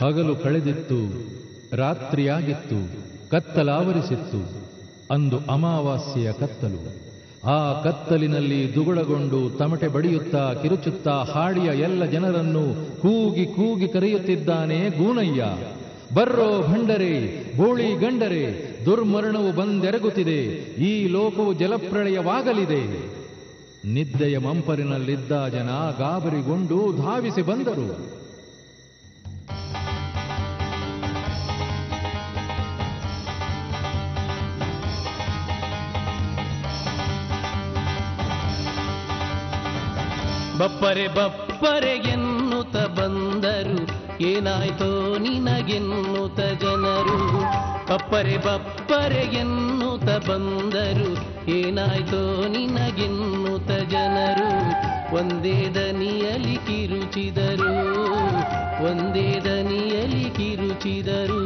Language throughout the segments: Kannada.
ಹಗಲು ಕಳೆದಿತ್ತು, ರಾತ್ರಿಯಾಗಿತ್ತು, ಕತ್ತಲಾವರಿಸಿತ್ತು. ಅಂದು ಅಮಾವಾಸ್ಯೆಯ ಕತ್ತಲು. ಆ ಕತ್ತಲಿನಲ್ಲಿ ದುಗುಡಗೊಂಡು ತಮಟೆ ಬಡಿಯುತ್ತಾ ಕಿರುಚುತ್ತಾ ಹಾಡಿಯ ಎಲ್ಲ ಜನರನ್ನು ಕೂಗಿ ಕೂಗಿ ಕರೆಯುತ್ತಿದ್ದಾನೆ ಗೂನಯ್ಯ. ಬರ್ರೋ ಭಂಡರೆ, ಬೋಳಿ ಗಂಡರೆ, ದುರ್ಮರಣವು ಬಂದೆರಗುತ್ತಿದೆ, ಈ ಲೋಕವು ಜಲಪ್ರಳಯವಾಗಲಿದೆ. ನಿದ್ದೆಯ ಮಂಪರಿನಲ್ಲಿದ್ದ ಜನ ಗಾಬರಿಗೊಂಡು ಧಾವಿಸಿ ಬಂದರು. ಬಪ್ಪರೆ ಬಪ್ಪರೆ ಎನ್ನುತ್ತ ಬಂದರು, ಏನಾಯ್ತೋ ನಿನಗೆನ್ನುತ್ತ ಜನರು. ಬಪ್ಪರೆ ಬಪ್ಪರೆ ಎನ್ನುತ್ತ ಬಂದರು, ಏನಾಯ್ತೋ ನಿನಗೆನ್ನುತ್ತ ಜನರು. ಒಂದೇ ದನಿಯಲಿ ಕಿರುಚಿದರು, ಒಂದೇ ದನಿಯಲಿ ಕಿರುಚಿದರು.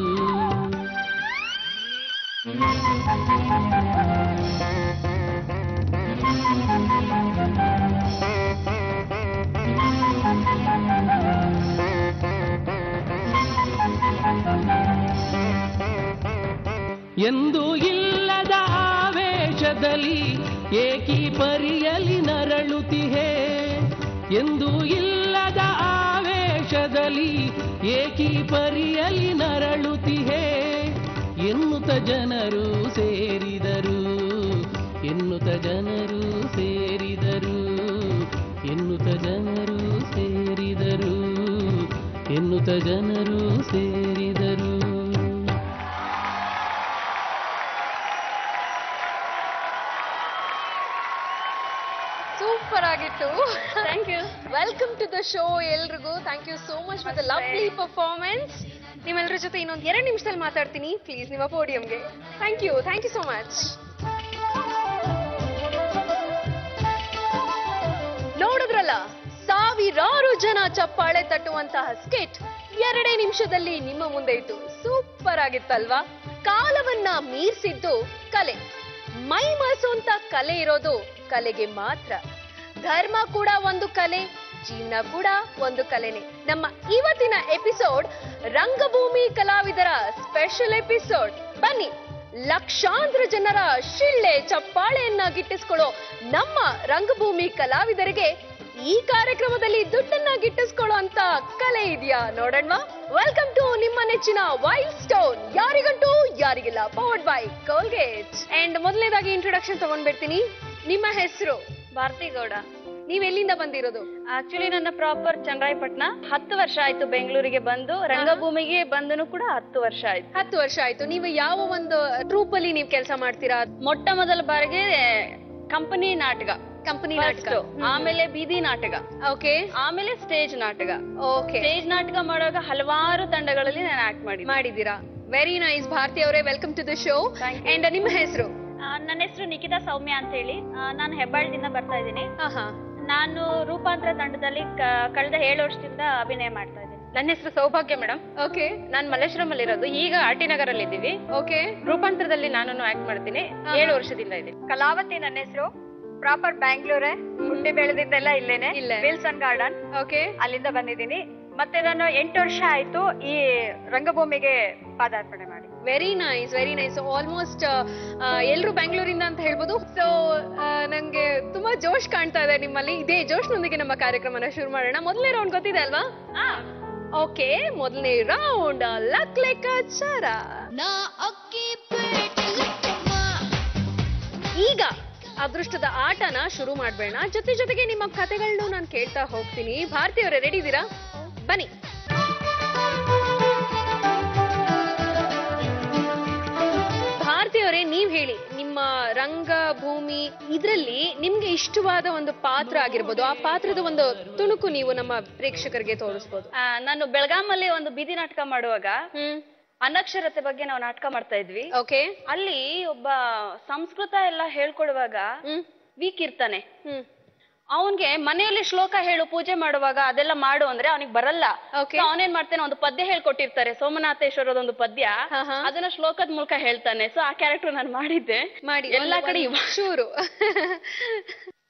ಎಂದು ಇಲ್ಲದ ಆವೇಶದಲ್ಲಿ ಏಕಿ ಪರಿಯಲಿ ನರಳುತ್ತಿಹೆ, ಎಂದು ಇಲ್ಲದ ಆವೇಶದಲ್ಲಿ ಏಕಿ ಪರಿಯಲಿ ನರಳುತ್ತಿಹೆ. ಎನ್ನುತ್ತ ಜನರು ಸೇರಿದರು, ಎನ್ನುತ್ತ ಜನರು ಸೇರಿದರು, ಎನ್ನುತ್ತ ಜನರು ಸೇರಿದರು, ಎನ್ನುತ್ತ ಜನರು ಸೇರಿದರು. ಸೂಪರ್ ಆಗಿತ್ತು. Thank you. Welcome to the show ಎಲ್ರಿಗೂ. Thank you so much for the lovely performance. ನಿಮ್ಮೆಲ್ಲರ ಜೊತೆ ಇನ್ನೊಂದು 2 ನಿಮಿಷದಲ್ಲಿ ಮಾತಾಡ್ತೀನಿ. ಪ್ಲೀಸ್ ನಿಮ್ಮ ಪೋಡಿಯಂಗೆ. Thank you so much. ನೋಡಿದ್ರಲ್ಲ, ಸಾವಿರಾರು ಜನ ಚಪ್ಪಾಳೆ ತಟ್ಟುವಂತಹ ಸ್ಕಿಟ್ 2 ನಿಮಿಷದಲ್ಲಿ ನಿಮ್ಮ ಮುಂದೆ ಇತ್ತು. ಸೂಪರ್ ಆಗಿತ್ತಲ್ವಾ? ಕಾಲವನ್ನ ಮೀರಿಸಿದ್ದು ಕಲೆ. ಮೈ ಮರೆಸುವಂತ ಕಲೆ ಇರೋದು ಕಲೆಗೆ ಮಾತ್ರ. ಧರ್ಮ ಕೂಡ ಒಂದು ಕಲೆ, ಜೀವನ ಕೂಡ ಒಂದು ಕಲೆನೆ. ನಮ್ಮ ಇವತ್ತಿನ ಎಪಿಸೋಡ್ ರಂಗಭೂಮಿ ಕಲಾವಿದರ ಸ್ಪೆಷಲ್ ಎಪಿಸೋಡ್. ಬನ್ನಿ, ಲಕ್ಷಾಂತರ ಜನರ ಶಿಳ್ಳೆ ಚಪ್ಪಾಳೆಯನ್ನ ಗಿಟ್ಟಿಸ್ಕೊಳ್ಳೋ ನಮ್ಮ ರಂಗಭೂಮಿ ಕಲಾವಿದರಿಗೆ ಈ ಕಾರ್ಯಕ್ರಮದಲ್ಲಿ ದುಡ್ಡನ್ನ ಗಿಟ್ಟಿಸ್ಕೊಳ್ಳೋ ಅಂತ ಕಲೆ ಇದೆಯಾ ನೋಡೋಣ. ವೆಲ್ಕಮ್ ಟು ನಿಮ್ಮ ನೆಚ್ಚಿನ ವೈಲ್ಡ್ ಸ್ಟೋನ್, ಯಾರಿಗಂಟು ಯಾರಿಗಿಲ್ಲ, ಪವರ್ಡ್ ಬೈ ಕೋಲ್ಗೇಟ್. ಅಂಡ್ ಮೊದಲನೇದಾಗಿ ಇಂಟ್ರೊಡಕ್ಷನ್ ತಗೊಂಡ್ಬಿಡ್ತೀನಿ. ನಿಮ್ಮ ಹೆಸರು? ಭಾರತಿ ಗೌಡ. ನೀವ್ ಎಲ್ಲಿಂದ ಬಂದಿರೋದು? ಆಕ್ಚುಲಿ ನನ್ನ ಪ್ರಾಪರ್ ಚನ್ನರಾಯಪಟ್ಟಣ. 10 ವರ್ಷ ಆಯ್ತು ಬೆಂಗಳೂರಿಗೆ ಬಂದು. ರಂಗಭೂಮಿಗೆ ಬಂದನು ಕೂಡ 10 ವರ್ಷ ಆಯ್ತು. 10 ವರ್ಷ ಆಯ್ತು. ನೀವು ಯಾವ ಒಂದು ಟ್ರೂಪ್ ಅಲ್ಲಿ ನೀವು ಕೆಲಸ ಮಾಡ್ತೀರಾ? ಮೊಟ್ಟ ಮೊದಲ ಬಾರಿಗೆ ಕಂಪನಿ ನಾಟಕ, ಆಮೇಲೆ ಬೀದಿ ನಾಟಕ, ಓಕೆ, ಆಮೇಲೆ ಸ್ಟೇಜ್ ನಾಟಕ. ಓಕೆ, ಸ್ಟೇಜ್ ನಾಟಕ ಮಾಡುವಾಗ ಹಲವಾರು ತಂಡಗಳಲ್ಲಿ ನಾನು ಆಕ್ಟ್ ಮಾಡಿದ್ದೀರಾ. Very nice. ಭಾರತಿ ಅವರೇ, welcome to the show. And ನಿಮ್ಮ ಹೆಸರು? ನನ್ನ ಹೆಸರು ನಿಖಿತಾ ಸೌಮ್ಯ ಅಂತ ಹೇಳಿ. ನಾನು ಹೆಬ್ಬಾಳದಿಂದ ಬರ್ತಾ ಇದ್ದೀನಿ. ನಾನು ರೂಪಾಂತರ ತಂಡದಲ್ಲಿ ಕಳೆದ 7 ವರ್ಷದಿಂದ ಅಭಿನಯ ಮಾಡ್ತಾ ಇದ್ದೀನಿ. ನನ್ನ ಹೆಸರು ಸೌಭಾಗ್ಯ ಮೇಡಮ್. ಓಕೆ. ನಾನು ಮಲ್ಲೇಶ್ವರಂ ಅಲ್ಲಿ ಇರೋದು. ಈಗ ಆರ್ ಟಿ ನಗರ್ ಅಲ್ಲಿ ಇದ್ದೀವಿ. ಓಕೆ. ರೂಪಾಂತರದಲ್ಲಿ ನಾನು ಆಕ್ಟ್ ಮಾಡ್ತೀನಿ. 7 ವರ್ಷದಿಂದ ಇದ್ದೀನಿ. ಕಲಾವತಿ ನನ್ನ ಹೆಸರು. ಪ್ರಾಪರ್ ಬ್ಯಾಂಗ್ಳೂರೇ, ಹುಟ್ಟಿ ಬೆಳೆದಿದ್ದೆಲ್ಲ ಇಲ್ಲೇನೆ, ವಿಲ್ಸನ್ ಗಾರ್ಡನ್. ಓಕೆ. ಅಲ್ಲಿಂದ ಬಂದಿದ್ದೀನಿ. ಮತ್ತೆ ನಾನು 8 ವರ್ಷ ಆಯ್ತು ಈ ರಂಗಭೂಮಿಗೆ ಪಾದಾರ್ಪಣೆ ಮಾಡಿ. Very nice, very nice. Almost ಎಲ್ರು ಬ್ಯಾಂಗ್ಳೂರಿಂದ ಅಂತ ಹೇಳ್ಬೋದು. ಸೊ ನಂಗೆ ತುಂಬಾ ಜೋಶ್ ಕಾಣ್ತಾ ಇದೆ ನಿಮ್ಮಲ್ಲಿ. ಇದೇ ಜೋಶ್ನೊಂದಿಗೆ ನಮ್ಮ ಕಾರ್ಯಕ್ರಮನ ಶುರು ಮಾಡೋಣ. ಮೊದಲನೇ ರೌಂಡ್ ಗೊತ್ತಿದೆ ಅಲ್ವಾ? ಓಕೆ, ಮೊದಲನೇ ರೌಂಡ್ ಲಕ್ ಲೆಕ್ಕಾಚಾರ. ಈಗ ಅದೃಷ್ಟದ ಆಟನ ಶುರು ಮಾಡ್ಬೇಡ. ಜೊತೆಗೆ ನಿಮ್ಮ ಕಥೆಗಳನ್ನೂ ನಾನು ಕೇಳ್ತಾ ಹೋಗ್ತೀನಿ. ಭಾರತಿ ಅವರೇ, ರೆಡಿ ಇದ್ದೀರಾ? ಬನ್ನಿ. ಭಾರತಿ ಅವರೇ, ನೀವ್ ಹೇಳಿ, ನಿಮ್ಮ ರಂಗಭೂಮಿ ಇದ್ರಲ್ಲಿ ನಿಮ್ಗೆ ಇಷ್ಟವಾದ ಒಂದು ಪಾತ್ರ ಆಗಿರ್ಬೋದು, ಆ ಪಾತ್ರದ ಒಂದು ತುಣುಕು ನೀವು ನಮ್ಮ ಪ್ರೇಕ್ಷಕರಿಗೆ ತೋರಿಸ್ಬೋದು. ನಾನು ಬೆಳಗಾಮಲ್ಲಿ ಒಂದು ಬೀದಿ ನಾಟಕ ಮಾಡುವಾಗ ಅನಕ್ಷರತೆ ಬಗ್ಗೆ ನಾವು ನಾಟಕ ಮಾಡ್ತಾ ಇದ್ವಿ. ಓಕೆ. ಅಲ್ಲಿ ಒಬ್ಬ ಸಂಸ್ಕೃತ ಎಲ್ಲ ಹೇಳ್ಕೊಡುವಾಗ ವೀಕ್ ಇರ್ತಾನೆ. ಅವನ್ಗೆ ಮನೆಯಲ್ಲಿ ಶ್ಲೋಕ ಹೇಳು, ಪೂಜೆ ಮಾಡುವಾಗ ಅದೆಲ್ಲ ಮಾಡು ಅಂದ್ರೆ ಅವನಿಗೆ ಬರಲ್ಲ. ಅವನೇನ್ ಮಾಡ್ತಾನೆ, ಒಂದು ಪದ್ಯ ಹೇಳ್ಕೊಟ್ಟಿರ್ತಾರೆ, ಸೋಮನಾಥೇಶ್ವರದೊಂದು ಪದ್ಯ, ಅದನ್ನ ಶ್ಲೋಕದ ಮೂಲಕ ಹೇಳ್ತಾನೆ. ಸೊ ಆ ಕ್ಯಾರೆಕ್ಟರ್ ನಾನು ಮಾಡಿದ್ದೆ. ಎಲ್ಲಾ ಕಡೆ ಶೂರು.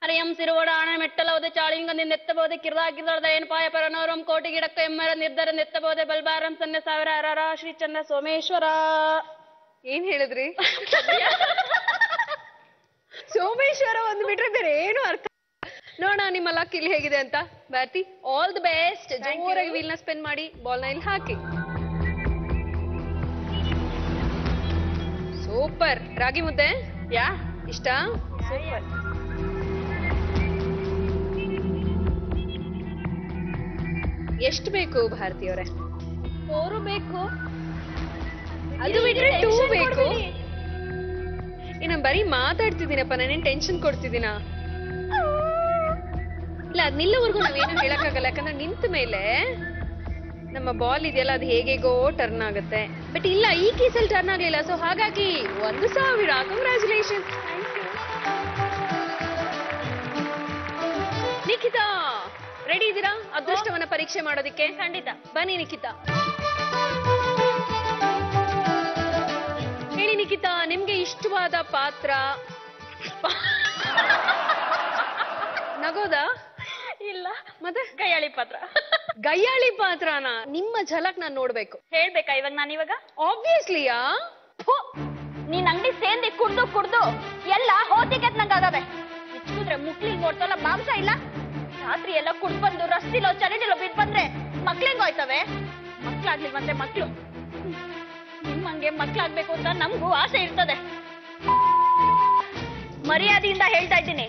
ಹರಿಯಂ ಸಿರುವಡ ಆಣ ಮೆಟ್ಟಲವದೆ ಚಾಳಿಂಗದಿಂದ ಎತ್ತಬಹುದೆ ಕಿರ್ದಾಕಿರ್ದಾರ್ದ ಏನು ಪಾಯ ಪರನವರಂ ಕೋಟಿ ಗಿಡಕ್ಕ ಎಮ್ಮರ ನಿರ್ಧಾರ ನೆತ್ತಬಹುದೆ ಬಲ್ಬಾರಂ ಸನ್ನೆ ಸಾವಿರ ಅರರ ಶ್ರೀ ಚಂದ್ರ ಸೋಮೇಶ್ವರ. ಏನ್ ಹೇಳಿದ್ರಿ? ಸೋಮೇಶ್ವರ ಒಂದು ಬಿಟ್ರೆ ಬೇರೆ ಏನು ಅರ್ಥ. ನೋಡ ನಿಮ್ಮ ಲಕ್ ಇಲ್ಲಿ ಹೇಗಿದೆ ಅಂತ. Bharathi, all the best. ಜೋರಾಗಿ ವೀಲ್ ನ ಸ್ಪಿನ್ ಮಾಡಿ ಬಾಲ್ ನ ಇಲ್ಲಿ ಹಾಕಿ. ಸೂಪರ್. ರಾಗಿ ಮುದ್ದೆ ಯಾ ಇಷ್ಟ? ಸೂಪರ್. ಎಷ್ಟು ಬೇಕು ಭಾರತಿ ಅವರೇ? 4 ಬೇಕು. ಅದು ಬಿಟ್ರೆ 2 ಬೇಕು. ಇನ್ನ ಬರೀ ಮಾತಾಡ್ತಿದ್ದೀನಪ್ಪ, ನಾನೇನ್ ಟೆನ್ಷನ್ ಕೊಡ್ತಿದ್ದೀನ? ಇಲ್ಲ, ಅದ್ ನಿಲ್ಲವರೆಗೂ ನಾವೇನು ಹೇಳಕ್ಕಾಗಲ್ಲ. ಯಾಕಂದ್ರೆ ನಿಂತ ಮೇಲೆ ನಮ್ಮ ಬಾಲ್ ಇದೆಯಲ್ಲ, ಅದು ಹೇಗೇಗೋ ಟರ್ನ್ ಆಗುತ್ತೆ. ಬಟ್ ಇಲ್ಲ, ಈ ಕೇಸಲ್ಲಿ ಟರ್ನ್ ಆಗ್ಲಿಲ್ಲ. ಸೊ ಹಾಗಾಗಿ 1,000. ಕಂಗ್ರ್ಯಾಚುಲೇಷನ್. ನಿಖಿತಾ, ರೆಡಿ ಇದ್ದೀರಾ ಅದೃಷ್ಟವನ್ನ ಪರೀಕ್ಷೆ ಮಾಡೋದಿಕ್ಕೆ? ಖಂಡಿತ. ಬನ್ನಿ ನಿಖಿತಾ. ಹೇಳಿ ನಿಖಿತಾ, ನಿಮ್ಗೆ ಇಷ್ಟವಾದ ಪಾತ್ರ? ನಗೋದಾ? ಇಲ್ಲ, ಮತ್ತೆ ಗಯ್ಯಾಳಿ ಪಾತ್ರ. ಗಯ್ಯಾಳಿ ಪಾತ್ರನ? ನಿಮ್ಮ ಝಲಕ್ ನಾನ್ ನೋಡ್ಬೇಕು. ಹೇಳ್ಬೇಕಾ ಇವಾಗ? ಆಬ್ವಿಯಸ್ಲಿಯಾ. ನೀನ್ ಅಂಗಡಿ ಸೇಂದಿ ಕುಡ್ದು ಎಲ್ಲ ಹೋತಿಗೆ ನಂಗಾಗವೆ. ಇಚ್ಚಿದ್ರೆ ಮುಕ್ಳಿಗೆ ನೋಡ್ತಲ್ಲ ಮಾಂಸ ಇಲ್ಲ. ರಾತ್ರಿ ಎಲ್ಲ ಕುಡ್ ಬಂದು ರಸ್ತಿಲೋ ಚರಂಡಿಲೋ ಬಿದ್ ಬಂದ್ರೆ ಮಕ್ಳಿಗೆ ಹೋಯ್ತವೆ. ಮಕ್ಳಾಗ್ಲಿಲ್ವಂತೆ ಮಕ್ಳು. ನಿಮ್ಮಂಗೆ ಮಕ್ಳಾಗ್ಬೇಕು ಅಂತ ನಮ್ಗೂ ಆಸೆ ಇರ್ತದೆ. ಮರ್ಯಾದೆಯಿಂದ ಹೇಳ್ತಾ ಇದ್ದೀನಿ,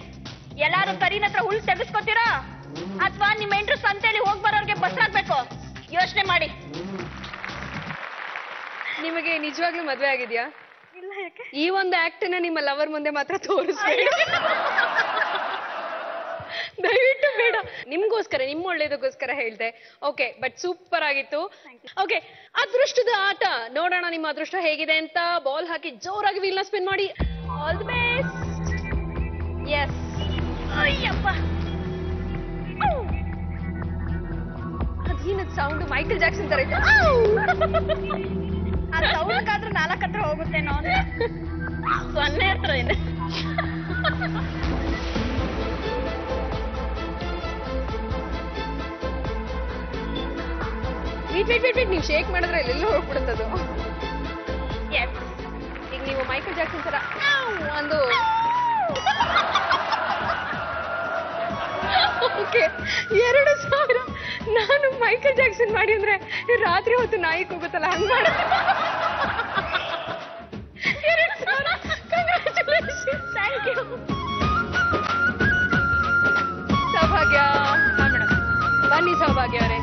ಎಲ್ಲಾರು ಕರಿನ ಹತ್ರ ಹುಲ್ ತೆಗೆಸ್ಕೊತೀರಾ ಅಥವಾ ನಿಮ್ಮ ಎಂಟ್ರು ಸಂತೆಯಲ್ಲಿ ಹೋಗ್ ಬರೋರ್ಗೆ ಬಸ್ ಹಾಕ್ಬೇಕು? ಯೋಚನೆ ಮಾಡಿ. ನಿಮಗೆ ನಿಜವಾಗ್ಲೂ ಮದ್ವೆ ಆಗಿದ್ಯಾ? ಇಲ್ಲ. ಯಾಕೆ? ಈ ಒಂದು ಆಕ್ಟ್ ನ ನಿಮ್ಮ ಲವರ್ ಮುಂದೆ ಮಾತ್ರ ತೋರಿಸ್ಬೇಡಿ ದಯವಿಟ್ಟು ಬೇಡ. ನಿಮ್ಗೋಸ್ಕರ, ನಿಮ್ಮ ಒಳ್ಳೇದಕ್ಕೋಸ್ಕರ ಹೇಳ್ದೆ. ಓಕೆ, ಬಟ್ ಸೂಪರ್ ಆಗಿತ್ತು. ಓಕೆ, ಅದೃಷ್ಟದ ಆಟ ನೋಡೋಣ ನಿಮ್ಮ ಅದೃಷ್ಟ ಹೇಗಿದೆ ಅಂತ. ಬಾಲ್ ಹಾಕಿ ಜೋರಾಗಿ ವೀಲ್ ನ ಸ್ಪಿನ್ ಮಾಡಿ. All the best. Yes. Ayyappa, ಅದೇನದ್ ಸೌಂಡ್? ಮೈಕಲ್ ಜಾಕ್ಸನ್ ತರ ಇತ್ತು. ಆ ಸೌಂಡ್ಗಾದ್ರೂ 4 ಹತ್ರ ಹೋಗುತ್ತೇನೋ ಅಂತ 0 ಹತ್ರ ಇದೆ. ವೇಟ್, ನೀವು ಶೇಕ್ ಮಾಡಿದ್ರೆ ಎಲ್ಲೆಲ್ಲೋ ಹೋಗ್ಬಿಡುತ್ತದು. ಈಗ ನೀವು ಮೈಕಲ್ ಜಾಕ್ಸನ್ ತರ ಒಂದು ಓಕೆ 2,000. ನಾನು ಮೈಕಲ್ ಜಾಕ್ಸನ್ ಮಾಡಿ ಅಂದ್ರೆ ರಾತ್ರಿ ಹೊತ್ತು ನಾಯಿ ಕೂಗುತ್ತಲ್ಲ, ಹಂಗ್ ಮಾಡ. 2,000. ಕಂಗ್ರ್ಯಾಚುಲೇಷನ್. Thank you. ಸೌಭಾಗ್ಯ. ಬನ್ನಿ ಸೌಭಾಗ್ಯ ಅವರೇ.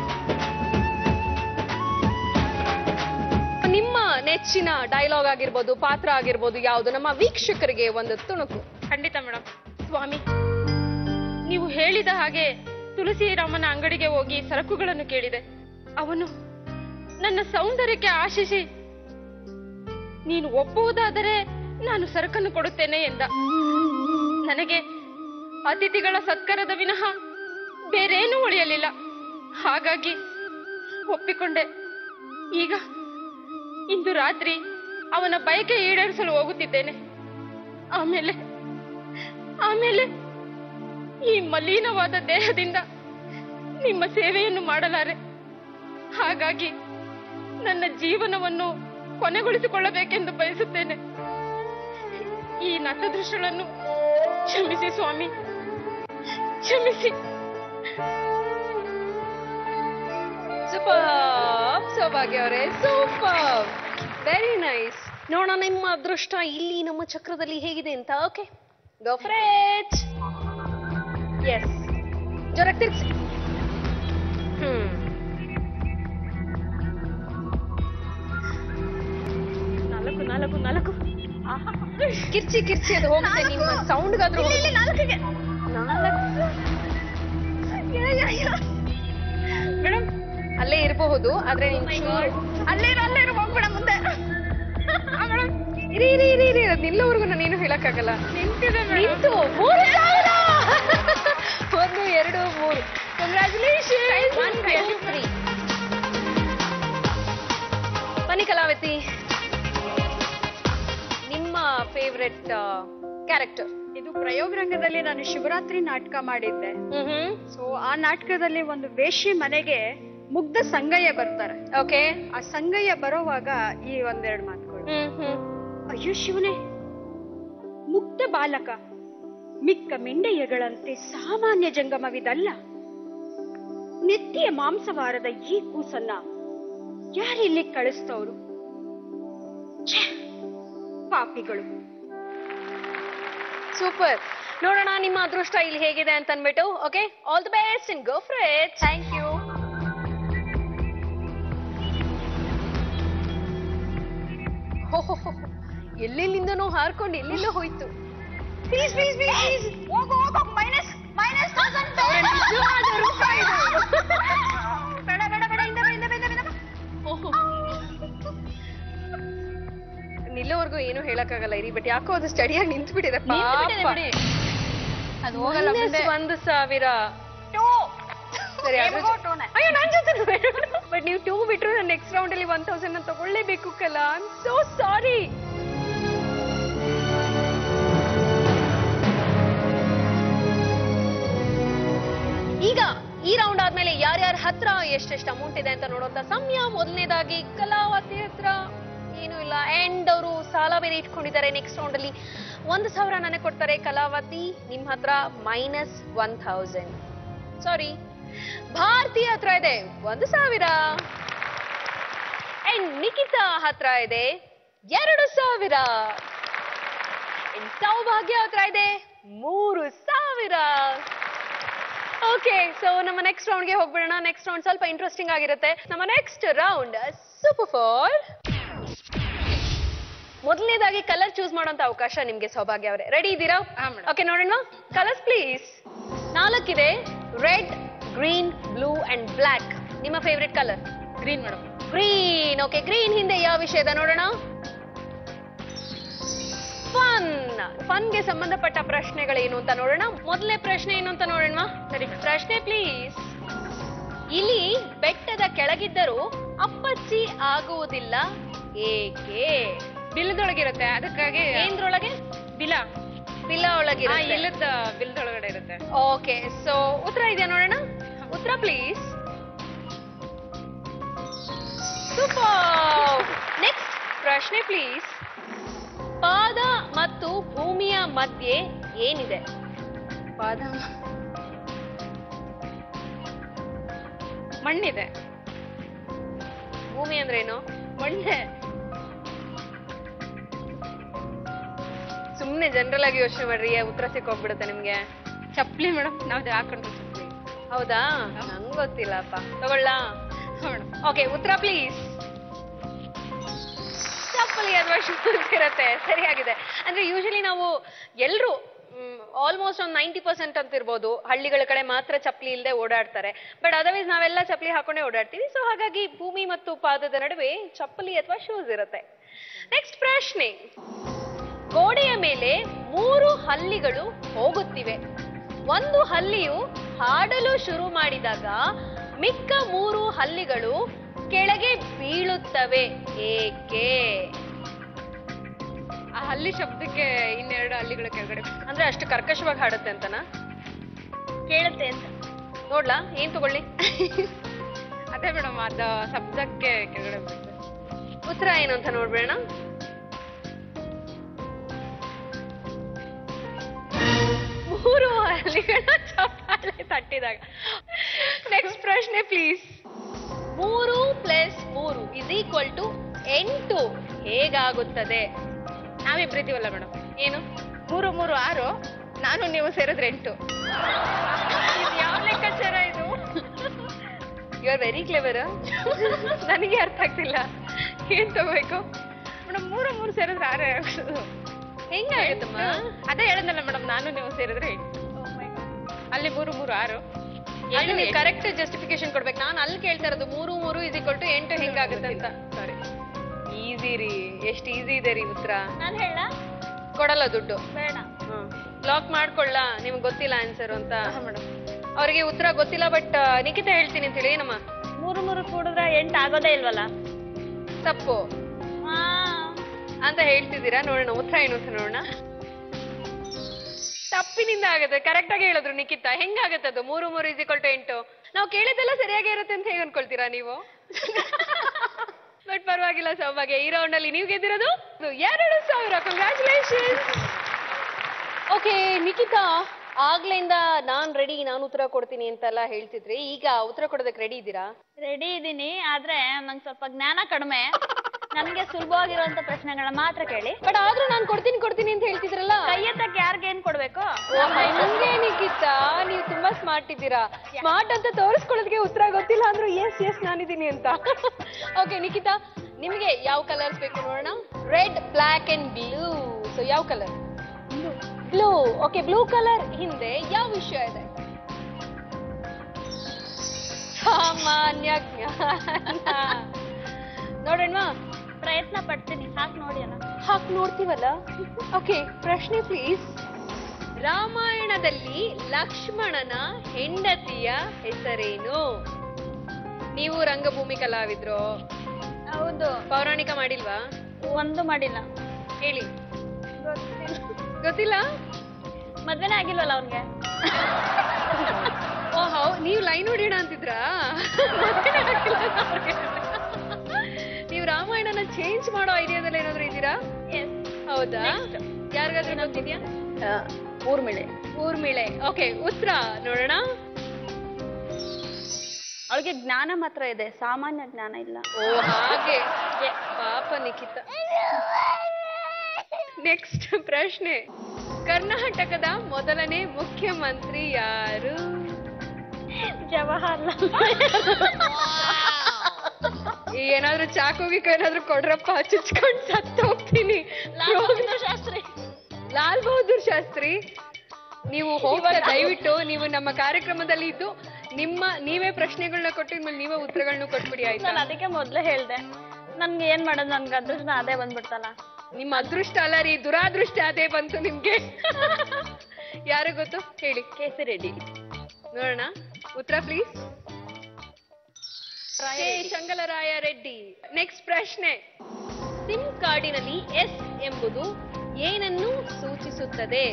ನಿಮ್ಮ ನೆಚ್ಚಿನ ಡೈಲಾಗ್ ಆಗಿರ್ಬೋದು, ಪಾತ್ರ ಆಗಿರ್ಬೋದು, ಯಾವುದು ನಮ್ಮ ವೀಕ್ಷಕರಿಗೆ ಒಂದು ತುಣುಕು? ಖಂಡಿತ ಮೇಡಮ್. ಸ್ವಾಮಿ, ನೀವು ಹೇಳಿದ ಹಾಗೆ ತುಳಸಿರಾಮನ ಅಂಗಡಿಗೆ ಹೋಗಿ ಸರಕುಗಳನ್ನು ಕೇಳಿದೆ. ಅವನು ನನ್ನ ಸೌಂದರ್ಯಕ್ಕೆ ಆಶಿಸಿ ನೀನು ಒಪ್ಪುವುದಾದರೆ ನಾನು ಸರಕನ್ನು ಕೊಡುತ್ತೇನೆ ಎಂದ. ನನಗೆ ಅತಿಥಿಗಳ ಸತ್ಕಾರದ ವಿನಃ ಬೇರೇನೂ ಉಳಿಯಲಿಲ್ಲ. ಹಾಗಾಗಿ ಒಪ್ಪಿಕೊಂಡೆ. ಈಗ ಇಂದು ರಾತ್ರಿ ಅವನ ಬಯಕೆ ಈಡೇರಿಸಲು ಹೋಗುತ್ತಿದ್ದೇನೆ. ಆಮೇಲೆ ಈ ಮಲಿನವಾದ ದೇಹದಿಂದ ನಿಮ್ಮ ಸೇವೆಯನ್ನು ಮಾಡಲಾರೆ. ಹಾಗಾಗಿ ನನ್ನ ಜೀವನವನ್ನು ಕೊನೆಗೊಳಿಸಿಕೊಳ್ಳಬೇಕೆಂದು ಬಯಸುತ್ತೇನೆ. ಈ ನತದೃಷ್ಟಗಳನ್ನು ಕ್ಷಮಿಸಿ ಸ್ವಾಮಿ, ಕ್ಷಮಿಸಿ. ಸೂಪರ್ ಸೌಭಾಗ್ಯ ಅವರೇ, ಸೂಪರ್, ವೆರಿ ನೈಸ್. ನೋಡೋಣ ನಿಮ್ಮ ಅದೃಷ್ಟ ಇಲ್ಲಿ ನಮ್ಮ ಚಕ್ರದಲ್ಲಿ ಹೇಗಿದೆ ಅಂತ. Okay, go for it. Yes, ಜೋರಾಗಿ ತಿರ್ಗಿಸಿ. ನಾಲ್ಕು ಕಿರ್ಚಿ ಅದು ಹೋಗುತ್ತೆ. ನಿಮ್ಮ ಸೌಂಡ್ಗಾದ್ರೂ ಮೇಡಮ್ ಅಲ್ಲೇ ಇರಬಹುದು, ಆದ್ರೆ ಅಲ್ಲೇ ಹೋಗ್ಬೇಡ ಮುಂದೆ. ಇರಿ ಅದು ನಿಲ್ಲೋವರೆಗೂ ನಾನೇನು ಹೇಳಕ್ಕಾಗಲ್ಲ. ನಿಂತು 3,000. 1, 2, 3. ಕಂಗ್ರ್ಯಾಚುಲೇಷನ್. ಬನ್ನಿ ಕಲಾವತಿ, ನಿಮ್ಮ ಫೇವ್ರೆಟ್ ಕ್ಯಾರೆಕ್ಟರ್. ಇದು ಪ್ರಯೋಗ ರಂಗದಲ್ಲಿ ನಾನು ಶಿವರಾತ್ರಿ ನಾಟಕ ಮಾಡಿದ್ದೆ. ಸೊ ಆ ನಾಟಕದಲ್ಲಿ ಒಂದು ವೇಶ್ಯೆ ಮನೆಗೆ ಮುಗ್ಧ ಸಂಗಯ್ಯ ಬರ್ತಾರೆ. ಓಕೆ. ಆ ಸಂಗಯ್ಯ ಬರೋವಾಗ ಈ ಒಂದೆರಡು ಮಾತುಗಳು. ಅಯ್ಯೋ ಶಿವನೇ, ಮುಗ್ಧ ಬಾಲಕ ಮಿಕ್ಕ ಮಿಂಡೆಯಗಳಂತೆ ಸಾಮಾನ್ಯ ಜಂಗಮವಿದಲ್ಲ. ನೆತ್ತಿಯ ಮಾಂಸವಾರದ ಈ ಕೂಸನ್ನ ಯಾರಿಲ್ಲಿ ಕಳಿಸ್ತವ್ರು? ಪಾಪಿಗಳು. ಸೂಪರ್. ನೋಡೋಣ ನಿಮ್ಮ ಅದೃಷ್ಟ ಇಲ್ಲಿ ಹೇಗಿದೆ ಅಂತ ಅನ್ಬಿಟ್ಟು. Okay, all the best and go for it. Thank you. ಎಲ್ಲೆಲ್ಲಿಂದನೋ ಹಾರ್ಕೊಂಡು ಎಲ್ಲೆಲ್ಲೋ ಹೋಯ್ತು. ಪ್ಲೀಸ್ ಪ್ಲೀಸ್ ಪ್ಲೀಸ್ ಹೋಗೋ ಹೋಗೋ. ಮೈನಸ್ ಮೈನಸ್ 1000 ಬೇಡ ಬೇಡ ಬೇಡ. ನಿಲ್ಲೋವರೆಗೂ ಏನು ಹೇಳಕ್ಕಾಗಲ್ಲ ಇರಿ. ಬಟ್ ಯಾಕೋ ಅದು ಸ್ಟಡಿಯಾಗಿ ನಿಂತು ಬಿಟ್ಟಿದೆ. ಅದು ಹೋಗಲ್ಲ. 1,000. ಸರಿ, ಅಯ್ಯೋ ನನ್ ಜೊತೆ ಬಟ್ ನೀವು 2 ಬಿಟ್ರು ನಾನು ನೆಕ್ಸ್ಟ್ ರೌಂಡ್ ಅಲ್ಲಿ 1,000 ತಗೊಳ್ಳೇಬೇಕು ಕಲ. ಐ ಆಮ್ ಸೋ ಸಾರಿ. ಈಗ ಈ ರೌಂಡ್ ಆದ್ಮೇಲೆ ಯಾರ್ಯಾರ ಹತ್ರ ಎಷ್ಟೆಷ್ಟು ಅಮೌಂಟ್ ಇದೆ ಅಂತ ನೋಡುವಂತ ಸಮಯ. ಮೊದಲನೇದಾಗಿ ಕಲಾವತಿ ಹತ್ರ ಏನು ಇಲ್ಲ, ಅಂಡ್ ಅವರು ಸಾಲ ಬೇರೆ ಇಟ್ಕೊಂಡಿದ್ದಾರೆ. ನೆಕ್ಸ್ಟ್ ರೌಂಡ್ ಅಲ್ಲಿ 1,000 ನನಗೆ ಕೊಡ್ತಾರೆ. ಕಲಾವತಿ ನಿಮ್ ಹತ್ರ -1,000. ಸಾರಿ. ಭಾರತಿ ಹತ್ರ ಇದೆ 1,000 ಅಂಡ್ ನಿಖಿತಾ ಹತ್ರ ಇದೆ 2,000 ಅಂಡ್ ಸೌಭಾಗ್ಯ ಹತ್ರ ಇದೆ 3,000. ಓಕೆ, ಸೊ ನಮ್ಮ ನೆಕ್ಸ್ಟ್ ರೌಂಡ್ಗೆ ಹೋಗ್ಬಿಡೋಣ. ನೆಕ್ಸ್ಟ್ ರೌಂಡ್ ಸ್ವಲ್ಪ ಇಂಟ್ರೆಸ್ಟಿಂಗ್ ಆಗಿರುತ್ತೆ. ನಮ್ಮ ನೆಕ್ಸ್ಟ್ ರೌಂಡ್ ಸೂಪರ್ 4. ಮೊದಲನೇದಾಗಿ ಕಲರ್ ಚೂಸ್ ಮಾಡುವಂತ ಅವಕಾಶ ನಿಮ್ಗೆ ಸೌಭಾಗ್ಯ ಅವರೇ. ರೆಡಿ ಇದ್ದೀರಾ? ಓಕೆ, ನೋಡೋಣ. Colours please. 4 ಇದೆ. Red, green, blue and black. ನಿಮ್ಮ favourite colour? Green madam. Green. Okay, green ಹಿಂದೆ ಯಾವ ವಿಷಯದ ನೋಡೋಣ. ಫನ್ಗೆ ಸಂಬಂಧಪಟ್ಟ ಪ್ರಶ್ನೆಗಳೇನು ಅಂತ ನೋಡೋಣ. ಮೊದಲನೇ ಪ್ರಶ್ನೆ ಏನು ಅಂತ ನೋಡೋಣ. ಸರಿ, ಪ್ರಶ್ನೆ ಪ್ಲೀಸ್. ಇಲ್ಲಿ ಬೆಟ್ಟದ ಕೆಳಗಿದ್ದರೂ ಅಪ್ಪಚ್ಚಿ ಆಗುವುದಿಲ್ಲ ಏಕೆ? ಬಿಲ್ದೊಳಗಿರುತ್ತೆ, ಅದಕ್ಕಾಗಿ. ಏನ್ರೊಳಗೆ? ಬಿಲ ಬಿಲ ಒಳಗೆ ಇಲ್ಲದ ಬಿಲ್ದೊಳಗಡೆ ಇರುತ್ತೆ. ಓಕೆ, ಸೊ ಉತ್ತರ ಇದೆಯಾ ನೋಡೋಣ. ಉತ್ತರ ಪ್ಲೀಸ್. ಸೂಪರ್. ನೆಕ್ಸ್ಟ್ ಪ್ರಶ್ನೆ ಪ್ಲೀಸ್. ಪಾದ ಮತ್ತು ಭೂಮಿಯ ಮಧ್ಯೆ ಏನಿದೆ? ಪಾದ ಮಣ್ಣಿದೆ. ಭೂಮಿ ಅಂದ್ರೆ ಏನು? ಮಣ್ಣೆ. ಸುಮ್ನೆ ಜನರಲ್ ಆಗಿ ಯೋಚನೆ ಮಾಡ್ರಿ, ಉತ್ತರ ಸಿಕ್ಕೋಗ್ಬಿಡುತ್ತೆ ನಿಮ್ಗೆ. ಚಪ್ಪಲಿ ಮೇಡಮ್, ನಾವ್ ಹಾಕೊಂಡ್ರು ಚಪ್ಪಲಿ. ಹೌದಾ? ನಂಗೆ ಗೊತ್ತಿಲ್ಲಪ್ಪ. ತಗೊಳ್ಳ? ಓಕೆ, ಉತ್ತರ ಪ್ಲೀಸ್. ಚಪ್ಪಲಿ ಅಥವಾ ಶೂಸ್ ಇರುತ್ತೆ. ಸರಿಯಾಗಿದೆ. ಅಂದ್ರೆ ಯೂಶಲಿ ನಾವು ಎಲ್ರು ಆಲ್ಮೋಸ್ಟ್ ಒಂದು 90% ಅಂತ ಇರ್ಬೋದು, ಹಳ್ಳಿಗಳ ಕಡೆ ಮಾತ್ರ ಚಪ್ಪಲಿ ಇಲ್ಲದೆ ಓಡಾಡ್ತಾರೆ. ಬಟ್ ಅದರ್ವೈಸ್ ನಾವೆಲ್ಲ ಚಪ್ಪಲಿ ಹಾಕೊಂಡೇ ಓಡಾಡ್ತೀವಿ. ಸೊ ಹಾಗಾಗಿ ಭೂಮಿ ಮತ್ತು ಪಾದದ ನಡುವೆ ಚಪ್ಪಲಿ ಅಥವಾ ಶೂಸ್ ಇರುತ್ತೆ. ನೆಕ್ಸ್ಟ್ ಪ್ರಶ್ನೆ. ಗೋಡೆಯ ಮೇಲೆ 3 ಹಲ್ಲಿಗಳು ಹೋಗುತ್ತಿವೆ. ಒಂದು ಹಲ್ಲಿಯು ಹಾಡಲು ಶುರು ಮಾಡಿದಾಗ ಮಿಕ್ಕ 3 ಹಲ್ಲಿಗಳು ಕೆಳಗೆ ಬೀಳುತ್ತವೆ ಏಕೆ? ಆ ಹಲ್ಲಿ ಶಬ್ದಕ್ಕೆ 2 ಹಲ್ಲಿಗಳ ಕೆಳಗಡೆ. ಅಂದ್ರೆ ಅಷ್ಟು ಕರ್ಕಶವಾಗಿ ಹಾಡುತ್ತೆ ಅಂತನಾ? ಕೇಳುತ್ತೆ ಅಂತ. ನೋಡ್ಲಾ, ಏನ್ ತಗೊಳ್ಳಿ? ಅದೇ ಮೇಡಮ್, ಅದ ಶಬ್ದಕ್ಕೆ ಕೆಳಗಡೆ ಬೀಳುತ್ತೆ. ಉತ್ತರ ಏನು ಅಂತ ನೋಡ್ಬೇಡ. ಮೂರು ಹಲ್ಲಿಗಳ ಚಪ್ಪಾಳೆ ತಟ್ಟಿದಾಗ. ನೆಕ್ಸ್ಟ್ ಪ್ರಶ್ನೆ ಪ್ಲೀಸ್. 3 + 3 = 8 ಹೇಗಾಗುತ್ತದೆ? ನಾವಿಬ್ರಿದ್ದೀವಲ್ಲ ಮೇಡಮ್. ಏನು? 3 3 6. ನಾನು ನೀವು ಸೇರಿದ್ರೆ 8. ಯಾವ ಲೆಕ್ಕಾಚಾರ ಇದು? You are very clever. ನನಗೆ ಅರ್ಥ ಆಗ್ತಿಲ್ಲ. ಏನ್ ತಗೋಬೇಕು ಮೇಡಮ್? 3 3 ಸೇರಿದ್ರೆ 6 ಆಗೋದು. ಹೆಂಗಾಗುತ್ತಮ್ಮ? ಅದೇ ಹೇಳದ್ನಲ್ಲ ಮೇಡಮ್, ನಾನು ನೀವು ಸೇರಿದ್ರೆ 8. ಅಲ್ಲಿ 3 3 6. ಅದು ನೀವು ಕರೆಕ್ಟ್ ಜಸ್ಟಿಫಿಕೇಶನ್ ಕೊಡ್ಬೇಕು. ನಾನು ಅಲ್ಲಿ ಕೇಳ್ತಾ ಇರೋದು 3 3 = 8 ಹೆಂಗಾಗುತ್ತೆ ಅಂತ. ಸಾರಿ, ಈಸಿ ರೀ. ಎಷ್ಟು ಈಸಿ ಇದೆ ರೀ ಉತ್ತರ. ನಾನು ಹೇಳ ಕೊಡಲ್ಲ ದುಡ್ಡು. ಬೇಡ. ಲಾಕ್ ಮಾಡ್ಕೊಳ್ಳ. ನಿಮ್ಗೆ ಗೊತ್ತಿಲ್ಲ ಆನ್ಸರ್ ಅಂತ. ಮೇಡಮ್, ಅವ್ರಿಗೆ ಉತ್ತರ ಗೊತ್ತಿಲ್ಲ. ಬಟ್ ನಿಖಿತಾ ಹೇಳ್ತೀನಿ ಅಂತ ಹೇಳಿ. ಏನಮ್ಮ? 3 3 ಕೂಡಿದ್ರೆ 8 ಆಗೋದೇ ಇಲ್ವಲ್ಲ? ತಪ್ಪು ಅಂತ ಹೇಳ್ತಿದ್ದೀರಾ. ನೋಡೋಣ ಉತ್ತರ ಏನು ಅಂತ ನೋಡೋಣ. ತಪ್ಪಿನಿಂದ ಆಗುತ್ತೆ. ಕರೆಕ್ಟ್ ಆಗಿ ಹೇಳಿದ್ರು ನಿಖಿತಾ. ಹೆಂಗಾಗತ್ತೆ ಅದು 3 3 8? ನಾವು ಕೇಳಿದ್ದೆಲ್ಲ ಸರಿಯಾಗಿ ಇರುತ್ತೆ ಅಂತ ಹೇಗೆ ಅನ್ಕೊಳ್ತೀರಾ ನೀವು? ಬಟ್ ಪರವಾಗಿಲ್ಲ ಸೌಭಾಗ್ಯ, ಈ ರೌಂಡ್ ಅಲ್ಲಿ ನೀವು ಗೆದ್ದಿರೋದು 2,000. ಕಂಗ್ರಾಚುಲೇಷನ್ಸ್. ಓಕೆ ನಿಖಿತಾ, ಆಗ್ಲಿಂದ ನಾನ್ ರೆಡಿ, ನಾನು ಉತ್ತರ ಕೊಡ್ತೀನಿ ಅಂತೆಲ್ಲ ಹೇಳ್ತಿದ್ರಿ. ಈಗ ಉತ್ತರ ಕೊಡೋದಕ್ಕೆ ರೆಡಿ ಇದ್ದೀರಾ? ರೆಡಿ ಇದ್ದೀನಿ, ಆದ್ರೆ ನಂಗೆ ಸ್ವಲ್ಪ ಜ್ಞಾನ ಕಡಿಮೆ. ನನ್ಗೆ ಸುಲಭವಾಗಿರುವಂತ ಪ್ರಶ್ನೆಗಳನ್ನ ಮಾತ್ರ ಕೇಳಿ. ಬಟ್ ಆದ್ರೂ ನಾನು ಕೊಡ್ತೀನಿ ಅಂತ ಹೇಳ್ತಿದ್ರಲ್ಲ. ಕೈ ಎತ್ತಕ್ಕೆ ಯಾರಿಗೆ ಏನ್ ಕೊಡ್ಬೇಕು? ನಂಗೆ ನಿಖಿತಾ, ನೀವು ತುಂಬಾ ಸ್ಮಾರ್ಟ್ ಇದ್ದೀರಾ. ಸ್ಮಾರ್ಟ್ ಅಂತ ತೋರಿಸ್ಕೊಳ್ಳೋದಕ್ಕೆ ಉತ್ತರ ಗೊತ್ತಿಲ್ಲ ಅಂದ್ರೂ ಎಸ್ ನಾನಿದ್ದೀನಿ ಅಂತ. ಓಕೆ ನಿಖಿತಾ, ನಿಮಗೆ ಯಾವ ಕಲರ್ಸ್ ಬೇಕು ನೋಡೋಣ? Red, black and blue. So ಯಾವ colour? Blue. Okay, blue colour ಹಿಂದೆ ಯಾವ ವಿಷಯ ಇದೆ? ಸಾಮಾನ್ಯ ಜ್ಞಾನ. ನೋಡೋಣ, ಪ್ರಯತ್ನ ಪಡ್ತೀನಿ. ಹಾಕಿ ನೋಡಿ ಅಲ್ಲ. ಹಾಕಿ ನೋಡ್ತೀವಲ್ಲ. ಓಕೆ, ಪ್ರಶ್ನೆ ಪ್ಲೀಸ್. ರಾಮಾಯಣದಲ್ಲಿ ಲಕ್ಷ್ಮಣನ ಹೆಂಡತಿಯ ಹೆಸರೇನು? ನೀವು ರಂಗಭೂಮಿ ಕಲಾವಿದ್ರು. ಹೌದು. ಪೌರಾಣಿಕ ಮಾಡಿಲ್ವಾ? ಒಂದು ಮಾಡಿಲ್ಲ. ಹೇಳಿ. ಗೊತ್ತಿಲ್ಲ? ಮದ್ವೆನೇ ಆಗಿಲ್ವಲ್ಲ ಅವ್ರಿಗೆ. ಓಹ್, ನೀವು ಲೈನ್ ಹೊಡಿಯೋಣ ಅಂತಿದ್ರಾ? ನೀವು ರಾಮಾಯಣನ ಚೇಂಜ್ ಮಾಡೋ ಐಡಿಯಾದಲ್ಲಿ ಏನಾದ್ರು ಇದ್ದೀರಾ? ಹೌದಾ? ಯಾರಿಗಾದ್ರೂ ಗೊತ್ತಿದ್ಯಾ? ಊರ್ಮಿಳೆ. ಓಕೆ, ಉತ್ತರ ನೋಡೋಣ. ಅವಳಿಗೆ ಜ್ಞಾನ ಮಾತ್ರ ಇದೆ, ಸಾಮಾನ್ಯ ಜ್ಞಾನ ಇಲ್ಲ. ಓ ಹಾಗೆ, ಪಾಪ ನಿಖಿತ. ನೆಕ್ಸ್ಟ್ ಪ್ರಶ್ನೆ. ಕರ್ನಾಟಕದ ಮೊದಲನೇ ಮುಖ್ಯಮಂತ್ರಿ ಯಾರು? ಜವಾಹರ್ಲಾಲ್. ಏನಾದ್ರೂ ಚಾಕುಗಿ ಏನಾದ್ರೂ ಕೊಡ್ರಪ್ಪ, ಚುಚ್ಕೊಂಡು ಸತ್ತು ಹೋಗ್ತೀನಿ. ಲಾಲ್ ಬಹದ್ದೂರ್ ಶಾಸ್ತ್ರಿ. ನೀವು ಹೋಗ್ತಾ ದಯವಿಟ್ಟು ನೀವು ನಮ್ಮ ಕಾರ್ಯಕ್ರಮದಲ್ಲಿ ಇದ್ದು ನೀವೇ ಪ್ರಶ್ನೆಗಳನ್ನ ಕೊಟ್ಟು ನೀವೇ ಉತ್ತರಗಳನ್ನ ಕೊಟ್ಬಿಡಿ, ಆಯ್ತಾ? ನಾನು ಅದಕ್ಕೆ ಮೊದ್ಲೇ ಹೇಳ್ದೆ, ನನ್ಗೆ ಏನ್ ಮಾಡೋದು, ನನ್ಗೆ ಅದೃಷ್ಟ ಅದೇ ಬಂದ್ಬಿಡ್ತಲ್ಲ. ನಿಮ್ಮ ಅದೃಷ್ಟ ಅಲ್ಲ ರೀ, ದುರಾದೃಷ್ಟ ಅದೇ ಬಂತು ನಿಮ್ಗೆ. ಯಾರು ಗೊತ್ತು ಹೇಳಿ? ಕೇಸಿ ರೆಡ್ಡಿ. ನೋಡೋಣ ಉತ್ತರ ಪ್ಲೀಸ್. ಶಂಗಲರಾಯ ರೆಡ್ಡಿ. ನೆಕ್ಸ್ಟ್ ಪ್ರಶ್ನೆ. ಸಿಮ್ ಕಾರ್ಡಿನಲ್ಲಿ ಎಸ್ ಎಂಬುದು ಏನನ್ನು ಸೂಚಿಸುತ್ತದೆ?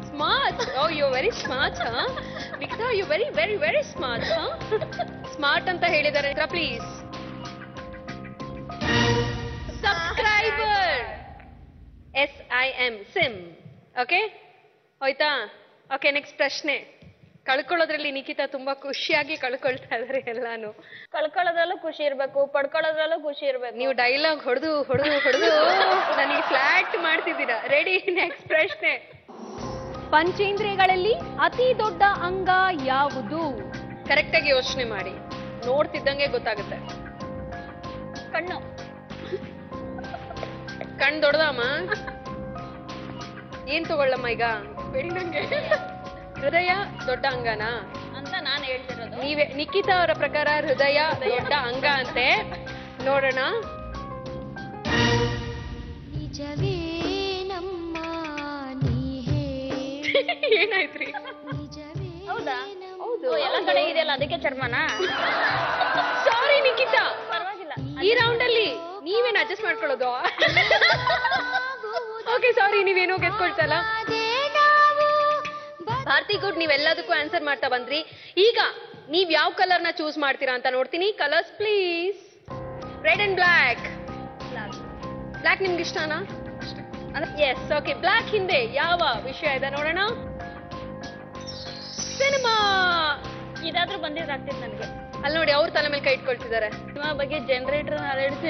Smart. Oh you very smart. Nikhita, you very very very smart. Smart ಅಂತ ಹೇಳಿದ್ದಾರೆ please. Subscriber. SIM, SIM. Okay, ಹೋಯ್ತಾ? ಓಕೆ, ನೆಕ್ಸ್ಟ್ ಪ್ರಶ್ನೆ. ಕಳ್ಕೊಳ್ಳೋದ್ರಲ್ಲಿ ನಿಖಿತಾ ತುಂಬಾ ಖುಷಿಯಾಗಿ ಕಳ್ಕೊಳ್ತಾ ಇದಾರೆ ಎಲ್ಲಾನು. ಕಳ್ಕೊಳ್ಳೋದ್ರಲ್ಲೂ ಖುಷಿ ಇರ್ಬೇಕು, ಪಡ್ಕೊಳ್ಳೋದ್ರಲ್ಲೂ ಖುಷಿ ಇರ್ಬೇಕು. ನೀವು ಡೈಲಾಗ್ ಹೊಡೆದು ನನಗೆ ಫ್ಲಾಟ್ ಮಾಡ್ತಿದ್ದೀರಾ. ರೆಡಿ? ನೆಕ್ಸ್ಟ್ ಪ್ರಶ್ನೆ. ಪಂಚೇಂದ್ರಿಯಗಳಲ್ಲಿ ಅತಿ ದೊಡ್ಡ ಅಂಗ ಯಾವುದು? ಕರೆಕ್ಟ್ ಆಗಿ ಯೋಚನೆ ಮಾಡಿ, ನೋಡ್ತಿದ್ದಂಗೆ ಗೊತ್ತಾಗುತ್ತೆ. ಕಣ್ಣು. ಕಣ್ ದೊಡ್ಡದಮ್ಮ. ಏನ್ ತಗೊಳ್ಳಮ್ಮ ಈಗ? ಬೇಡಿ ನಂಗೆ. ಹೃದಯ ದೊಡ್ಡ ಅಂಗನಾ ಅಂತ ನಾನು ಹೇಳ್ತಿರೋದು. ನೀವೇ ನಿಖಿತಾ ಅವರ ಪ್ರಕಾರ ಹೃದಯ ದೊಡ್ಡ ಅಂಗ ಅಂತೆ. ನೋಡೋಣ. ನಿಜವೇ ನಮ್ಮ ಏನಾಯ್ತ್ರಿ? ಹೌದಾ? ಹೌದು, ಎಲ್ಲ ಕಡೆ ಇದೆಯಲ್ಲ, ಅದಕ್ಕೆ ಚರ್ಮನಾ? ಸಾರಿ ನಿಖಿತಾ, ಪರವಾಗಿಲ್ಲ. ಈ ರೌಂಡ್ ಅಲ್ಲಿ ನೀವೇನು ಅಡ್ಜಸ್ಟ್ ಮಾಡ್ಕೊಳ್ಳೋದು? ಓಕೆ, ಸಾರಿ, ನೀವೇನೋ ಗೆದ್ಕೊಳ್ತಲ್ಲ. ಭಾರತಿ ಗುಡ್, ನೀವೆಲ್ಲದಕ್ಕೂ ಆನ್ಸರ್ ಮಾಡ್ತಾ ಬಂದ್ರಿ. ಈಗ ನೀವ್ ಯಾವ ಕಲರ್ ನ ಚೂಸ್ ಮಾಡ್ತೀರಾ ಅಂತ ನೋಡ್ತೀನಿ. Colours please. Red and black. Black ನಿಮ್ಗೆ ಇಷ್ಟನಾ? ಎಸ್. ಓಕೆ, ಬ್ಲಾಕ್ ಹಿಂದೆ ಯಾವ ವಿಷಯ ಇದೆ ನೋಡೋಣ. ಸಿನಿಮಾ. ಇದಾದ್ರೂ ಬಂದಿದ್ದಾಗ್ತಿತ್ತು ನನಗೆ. ಅಲ್ಲಿ ನೋಡಿ, ಅವ್ರ ತಲೆ ಮೇಲೆ ಕೈ ಇಟ್ಕೊಳ್ತಿದ್ದಾರೆ. ಸಿನಿಮಾ ಬಗ್ಗೆ ಜನರೇಟರ್ ನಾಲೆಡ್ಜ್.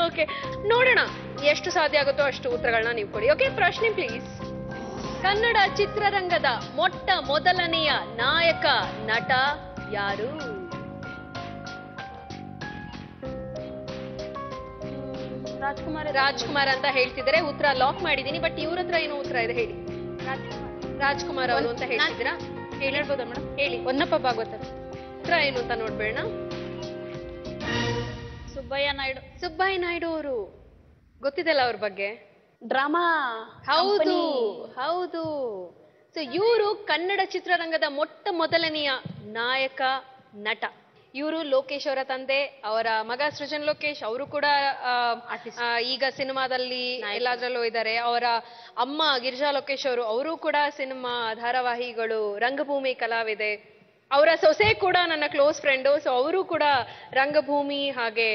ಓಕೆ, ನೋಡೋಣ ಎಷ್ಟು ಸಾಧ್ಯ ಆಗುತ್ತೋ ಅಷ್ಟು ಉತ್ತರಗಳನ್ನ ನೀವು ಕೊಡಿ. ಓಕೆ, ಪ್ರಶ್ನೆ ಪ್ಲೀಸ್. ಕನ್ನಡ ಚಿತ್ರರಂಗದ ಮೊಟ್ಟ ಮೊದಲನೆಯ ನಾಯಕ ನಟ ಯಾರು? ರಾಜ್ಕುಮಾರ್ ಅಂತ ಹೇಳ್ತಿದ್ದಾರೆ. ಉತ್ತರ ಲಾಕ್ ಮಾಡಿದೀನಿ. ಬಟ್ ಇವ್ರ ಹತ್ರ ಏನೋ ಉತ್ತರ ಇದೆ, ಹೇಳಿ. ರಾಜ್ಕುಮಾರ್ ಅವರು ಅಂತ ಹೇಳ್ತಿದ್ದೀರಾ? ಹೇಳ್ಬೋದಾ ಮೇಡಮ್? ಹೇಳಿ. ಹೊನ್ನಪ್ಪ ಭಾಗವತರ್. ಉತ್ತರ ಏನು ಅಂತ ನೋಡ್ಬೇಡ. ಸುಬ್ಬಯ್ಯ ನಾಯ್ಡು ಅವರು. ಗೊತ್ತಿದೆಲ್ಲ ಅವ್ರ ಬಗ್ಗೆ? ಡ್ರಾಮಾ. ಹೌದು ಹೌದು. ಸೊ ಇವರು ಕನ್ನಡ ಚಿತ್ರರಂಗದ ಮೊಟ್ಟ ಮೊದಲನೆಯ ನಾಯಕ ನಟ. ಇವರು ಲೋಕೇಶ್ ಅವರ ತಂದೆ, ಅವರ ಮಗ ಸೃಜನ್ ಲೋಕೇಶ್ ಅವರು ಕೂಡ ಈಗ ಸಿನಿಮಾದಲ್ಲಿ ಎಲ್ಲಾದ್ರಲ್ಲೂ ಇದ್ದಾರೆ. ಅವರ ಅಮ್ಮ ಗಿರಿಜಾ ಲೋಕೇಶ್ ಅವರು ಕೂಡ ಸಿನಿಮಾ, ಧಾರಾವಾಹಿಗಳು, ರಂಗಭೂಮಿ ಕಲಾವಿದೆ. ಅವರ ಸೊಸೆ ಕೂಡ ನನ್ನ ಕ್ಲೋಸ್ ಫ್ರೆಂಡು, ಸೊ ಅವರು ಕೂಡ ರಂಗಭೂಮಿ ಹಾಗೆ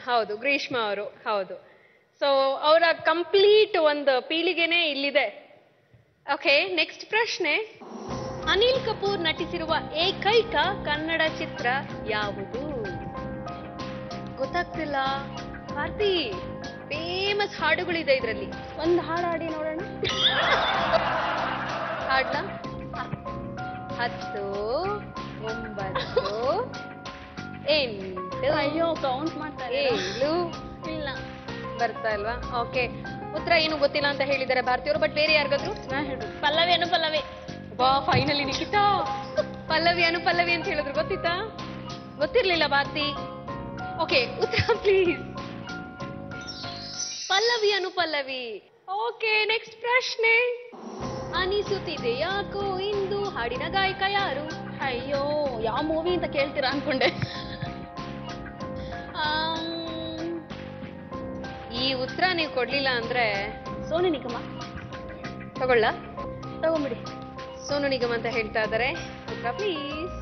ಹೌದು ಗ್ರೀಷ್ಮ ಅವರು ಹೌದು. ಸೊ ಅವರ ಕಂಪ್ಲೀಟ್ ಒಂದು ಪೀಳಿಗೆನೆ ಇಲ್ಲಿದೆ. ಓಕೆ, ನೆಕ್ಸ್ಟ್ ಪ್ರಶ್ನೆ. ಅನಿಲ್ ಕಪೂರ್ ನಟಿಸಿರುವ ಏಕೈಕ ಕನ್ನಡ ಚಿತ್ರ ಯಾವುದು? ಗೊತ್ತಾಗ್ತಿಲ್ಲ ಭಾರತಿ. ಫೇಮಸ್ ಹಾಡುಗಳಿದೆ ಇದರಲ್ಲಿ. ಒಂದು ಹಾಡು ಹಾಡಿ ನೋಡೋಣ. ಹಾಡ್ಲಾ? 10, 9, 8. ಅಯ್ಯೋ, ಕೌಂಟ್ ಮಾಡ್ತಾರೆ. 7 ಇಲ್ಲ, ಬರ್ತಾ ಇಲ್ವಾ? ಓಕೆ, ಉತ್ತರ ಏನು ಗೊತ್ತಿಲ್ಲ ಅಂತ ಹೇಳಿದ್ದಾರೆ ಭಾರತೀಯವರು. ಬಟ್ ಬೇರೆ ಯಾರಿಗಾದ್ರು? ಪಲ್ಲವಿ ಅನುಪಲ್ಲವಿ. ವಾ, ಫೈನಲಿ ನಿಖಿತಾ ಪಲ್ಲವಿ ಅನುಪಲ್ಲವಿ ಅಂತ ಹೇಳಿದ್ರು. ಗೊತ್ತಿತ್ತಾ? ಗೊತ್ತಿರ್ಲಿಲ್ಲ ಭಾರತಿ. ಓಕೆ, ಉತ್ತರ please. Pallavi Anupallavi. Okay, next ಪ್ರಶ್ನೆ. ಅನಿಸುತ್ತಿದೆ ಯಾಕೋ ಇಂದು ಹಾಡಿನ ಗಾಯಕ ಯಾರು? ಅಯ್ಯೋ, ಯಾವ ಮೂವಿ ಅಂತ ಕೇಳ್ತೀರಾ ಅನ್ಕೊಂಡೆ. ಈ ಉತ್ತರ ನೀವು ಕೊಡ್ಲಿಲ್ಲ ಅಂದ್ರೆ ಸೋನು ನಿಗಮ. ತಗೊಂಬಿಡಿ. ಸೋನು ನಿಗಮ್ ಅಂತ ಹೇಳ್ತಾ ಇದ್ದಾರೆ. ಉತ್ತರ ಪ್ಲೀಸ್.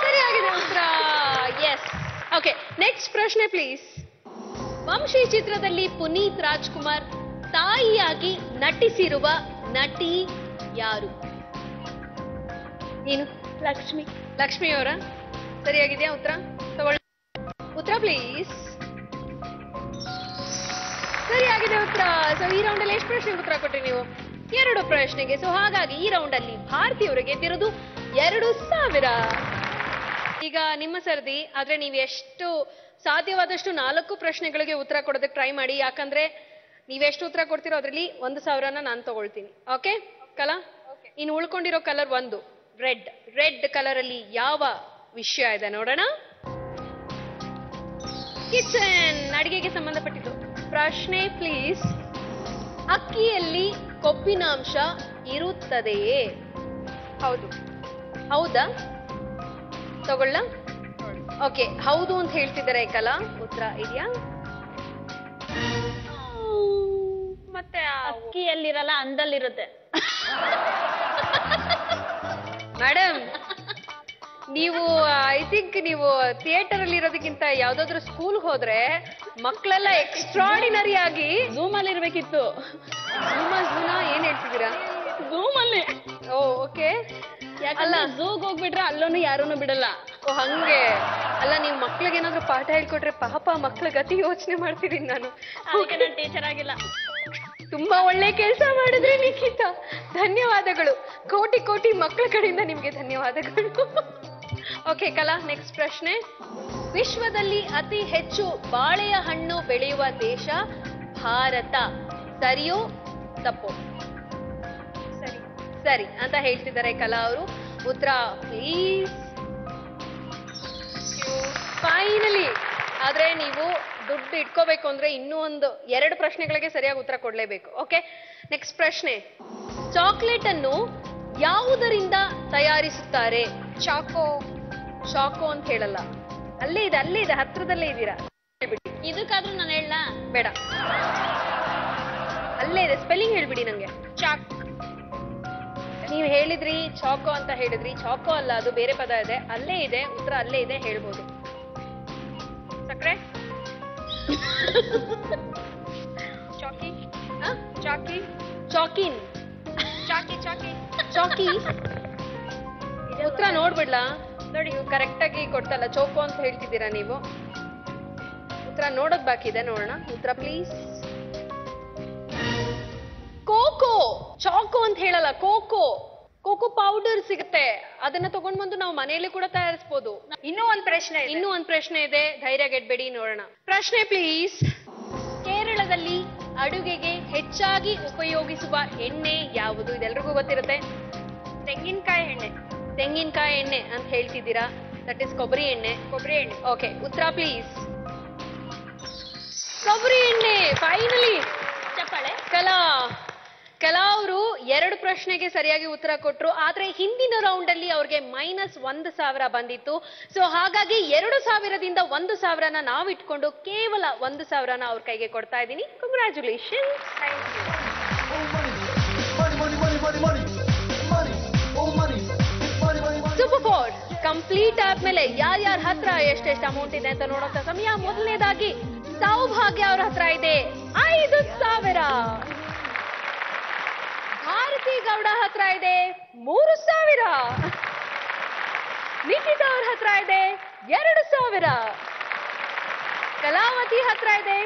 ಸರಿಯಾಗಿದೆ ಉತ್ತರ. ಎಸ್. ಓಕೆ, ನೆಕ್ಸ್ಟ್ ಪ್ರಶ್ನೆ ಪ್ಲೀಸ್. ವಂಶಿ ಚಿತ್ರದಲ್ಲಿ ಪುನೀತ್ ರಾಜ್ಕುಮಾರ್ ತಾಯಿಯಾಗಿ ನಟಿಸಿರುವ ನಟಿ ಯಾರು? ನೀನು? ಲಕ್ಷ್ಮಿ ಅವರ. ಸರಿಯಾಗಿದೆಯಾ ಉತ್ತರ? ತಗೊಳ್ಳಿ. ಉತ್ತರ ಪ್ಲೀಸ್. ಸರಿಯಾಗಿದೆ ಉತ್ತರ. ಸೊ ಈ ರೌಂಡ್ ಅಲ್ಲಿ ಎಷ್ಟು ಪ್ರಶ್ನೆಗೆ ಉತ್ತರ ಕೊಟ್ರಿ ನೀವು? 2 ಪ್ರಶ್ನೆಗೆ. ಸೊ ಹಾಗಾಗಿ ಈ ರೌಂಡ್ ಅಲ್ಲಿ ಭಾರತೀಯವರು ಗೆದ್ದಿರೋದು 2000. ಈಗ ನಿಮ್ಮ ಸರದಿ. ಆದ್ರೆ ನೀವು ಎಷ್ಟು ಸಾಧ್ಯವಾದಷ್ಟು 4 ಪ್ರಶ್ನೆಗಳಿಗೆ ಉತ್ತರ ಕೊಡೋದಕ್ಕೆ ಟ್ರೈ ಮಾಡಿ. ಯಾಕಂದ್ರೆ ನೀವೆಷ್ಟು ಉತ್ತರ ಕೊಡ್ತೀರೋ ಅದ್ರಲ್ಲಿ 1000ನ ನಾನು ತಗೊಳ್ತೀನಿ. ಓಕೆ ಕಲಾ? ಇನ್ನು ಉಳ್ಕೊಂಡಿರೋ ಕಲರ್ 1 ರೆಡ್. ರೆಡ್ ಕಲರ್ ಅಲ್ಲಿ ಯಾವ ವಿಷಯ ಇದೆ ನೋಡೋಣ. ಕಿಚನ್, ಅಡಿಗೆಗೆ ಸಂಬಂಧಪಟ್ಟಿದ್ದು. ಪ್ರಶ್ನೆ ಪ್ಲೀಸ್. ಅಕ್ಕಿಯಲ್ಲಿ ಕೊಬ್ಬಿನಾಂಶ ಇರುತ್ತದೆಯೇ? ಹೌದಾ? ತಗೊಳ್ಳ? ಓಕೆ, ಹೌದು ಅಂತ ಹೇಳ್ತಿದ್ದಾರೆ ಕಲಾ. ಉತ್ತರ ಇದೆಯಾ? ಮತ್ತೆ ಅಕ್ಕಿಯಲ್ಲಿರಲ್ಲ, ಅಂದಲ್ಲಿರುತ್ತೆ. ಮೇಡಮ್, ನೀವು ಐ ಥಿಂಕ್ ನೀವು ಥಿಯೇಟರ್ ಅಲ್ಲಿ ಇರೋದಕ್ಕಿಂತ ಯಾವ್ದಾದ್ರು ಸ್ಕೂಲ್ ಹೋದ್ರೆ ಮಕ್ಕಳೆಲ್ಲ ಎಕ್ಸ್ಟ್ರಾಡಿನರಿ ಆಗಿ ಝೂಮ್ ಅಲ್ಲಿ ಇರ್ಬೇಕಿತ್ತು. ಏನ್ ಹೇಳ್ತಿದ್ದೀರಾ? ಝೂಮ್ ಅಲ್ಲಿ. ಓಕೆ. ಅಲ್ಲ, ಝೂಗ್ ಹೋಗ್ಬಿಟ್ರೆ ಅಲ್ಲೂ ಯಾರೂನು ಬಿಡಲ್ಲ. ಓ ಹಂಗೆ. ಅಲ್ಲ, ನೀವು ಮಕ್ಳಿಗೆ ಏನಾದ್ರು ಪಾಠ ಹೇಳ್ಕೊಟ್ರೆ ಪಾಪ ಮಕ್ಳ ಗತಿ ಯೋಚನೆ ಮಾಡ್ತಿದ್ದೀನಿ ನಾನು. ನಾನು ಟೀಚರ್ ಆಗಿಲ್ಲ. ತುಂಬಾ ಒಳ್ಳೆ ಕೆಲಸ ಮಾಡಿದ್ರಿ ನಿಖಿತಾ. ಧನ್ಯವಾದಗಳು. ಕೋಟಿ ಕೋಟಿ ಮಕ್ಕಳ ಕಡೆಯಿಂದ ನಿಮ್ಗೆ ಧನ್ಯವಾದಗಳು. ಓಕೆ ಕಲಾ, ನೆಕ್ಸ್ಟ್ ಪ್ರಶ್ನೆ. ವಿಶ್ವದಲ್ಲಿ ಅತಿ ಹೆಚ್ಚು ಬಾಳೆಯ ಹಣ್ಣು ಬೆಳೆಯುವ ದೇಶ ಭಾರತ. ಸರಿಯೋ ತಪ್ಪೋ? ಸರಿ ಅಂತ ಹೇಳ್ತಿದ್ದಾರೆ ಕಲಾ ಅವರು. ಉತ್ತರ ಪ್ಲೀಸ್. ಫೈನಲಿ. ಆದ್ರೆ ನೀವು ದುಡ್ಡು ಇಟ್ಕೋಬೇಕು ಅಂದ್ರೆ ಇನ್ನೂ 2 ಪ್ರಶ್ನೆಗಳಿಗೆ ಸರಿಯಾಗಿ ಉತ್ತರ ಕೊಡ್ಲೇಬೇಕು. ಓಕೆ, ನೆಕ್ಸ್ಟ್ ಪ್ರಶ್ನೆ. ಚಾಕ್ಲೇಟ್ ಅನ್ನು ಯಾವುದರಿಂದ ತಯಾರಿಸುತ್ತಾರೆ? ಚಾಕೋ ಅಂತ ಹೇಳಲ್ಲ. ಅಲ್ಲೇ ಇದೆ, ಹತ್ರದಲ್ಲೇ ಇದ್ದೀರಾ. ಇದಕ್ಕಾದ್ರೂ ನಾನು ಹೇಳ? ಬೇಡ, ಅಲ್ಲೇ ಇದೆ. ಸ್ಪೆಲ್ಲಿಂಗ್ ಹೇಳ್ಬಿಡಿ ನಂಗೆ. ನೀವು ಹೇಳಿದ್ರಿ ಚಾಕೋ ಅಂತ ಹೇಳಿದ್ರಿ. ಚಾಕೋ ಅಲ್ಲ, ಅದು ಬೇರೆ ಪದ ಇದೆ. ಅಲ್ಲೇ ಇದೆ ಉತ್ತರ, ಅಲ್ಲೇ ಇದೆ, ಹೇಳ್ಬೋದು. ಸಕ್ರೆ? ಚಾಕಿ. ಉತ್ತರ ನೋಡ್ಬಿಡ್ಲಾ? ನೋಡಿ, ಕರೆಕ್ಟ್ ಆಗಿ ಕೊಡ್ತಲ್ಲ. ಚೋಕೋ ಅಂತ ಹೇಳ್ತಿದ್ದೀರಾ ನೀವು. ಉತ್ತರ ನೋಡೋದ್ ಬಾಕಿ ಇದೆ, ನೋಡೋಣ. ಉತ್ತರ ಪ್ಲೀಸ್. ಕೋಕೋ. ಚಾಕೋ ಅಂತ ಹೇಳಲ್ಲ, ಕೋಕೋ. ಕೋಕೋ ಪೌಡರ್ ಸಿಗುತ್ತೆ, ಅದನ್ನ ತಗೊಂಡ್ ಬಂದು ನಾವು ಮನೆಯಲ್ಲಿ ಕೂಡ ತಯಾರಿಸಬಹುದು. ಇನ್ನೂ ಒಂದ್ ಪ್ರಶ್ನೆ ಇದೆ, ಧೈರ್ಯ ಗೆಡ್ಬೇಡಿ, ನೋಡೋಣ. ಪ್ರಶ್ನೆ ಪ್ಲೀಸ್. ಕೇರಳದಲ್ಲಿ ಅಡುಗೆಗೆ ಹೆಚ್ಚಾಗಿ ಉಪಯೋಗಿಸುವ ಎಣ್ಣೆ ಯಾವುದು? ಇದೆಲ್ರಿಗೂ ಗೊತ್ತಿರುತ್ತೆ. ತೆಂಗಿನಕಾಯಿ ಎಣ್ಣೆ ಅಂತ ಹೇಳ್ತಿದ್ದೀರಾ. ದಟ್ ಇಸ್ ಕೊಬ್ಬರಿ ಎಣ್ಣೆ. ಓಕೆ, ಉತ್ತರ ಪ್ಲೀಸ್. ಕೊಬ್ಬರಿ ಎಣ್ಣೆ. ಫೈನಲಿ. ಚಪ್ಪಾಳೆ. ಕಲಾ, ಕೆಲವರು 2 ಪ್ರಶ್ನೆಗೆ ಸರಿಯಾಗಿ ಉತ್ತರ ಕೊಟ್ರು. ಆದ್ರೆ ಹಿಂದಿನ ರೌಂಡ್ ಅಲ್ಲಿ ಅವ್ರಿಗೆ -1,000 ಬಂದಿತ್ತು. ಸೊ ಹಾಗಾಗಿ 2,000ದಿಂದ 1,000ನ ನಾವು ಇಟ್ಕೊಂಡು ಕೇವಲ 1,000ನ ಅವ್ರ ಕೈಗೆ ಕೊಡ್ತಾ ಇದ್ದೀನಿ. ಕಂಗ್ರ್ಯಾಚುಲೇಷನ್. ಸೂಪರ್ 4 ಕಂಪ್ಲೀಟ್ ಆದ್ಮೇಲೆ ಯಾರ್ಯಾರ ಹತ್ರ ಎಷ್ಟೆಷ್ಟು ಅಮೌಂಟ್ ಇದೆ ಅಂತ ನೋಡೋಂತ ಸಮಯ. ಮೊದಲನೇದಾಗಿ ಸೌಭಾಗ್ಯ ಅವ್ರ ಹತ್ರ ಇದೆ 5,000. ಭಾರತಿ ಗೌಡ ಹತ್ರ ಇದೆ 3,000. ನಿಖಿತಾ ಅವ್ರ ಹತ್ರ ಇದೆ 2,000. ಕಲಾವತಿ ಹತ್ರ ಇದೆ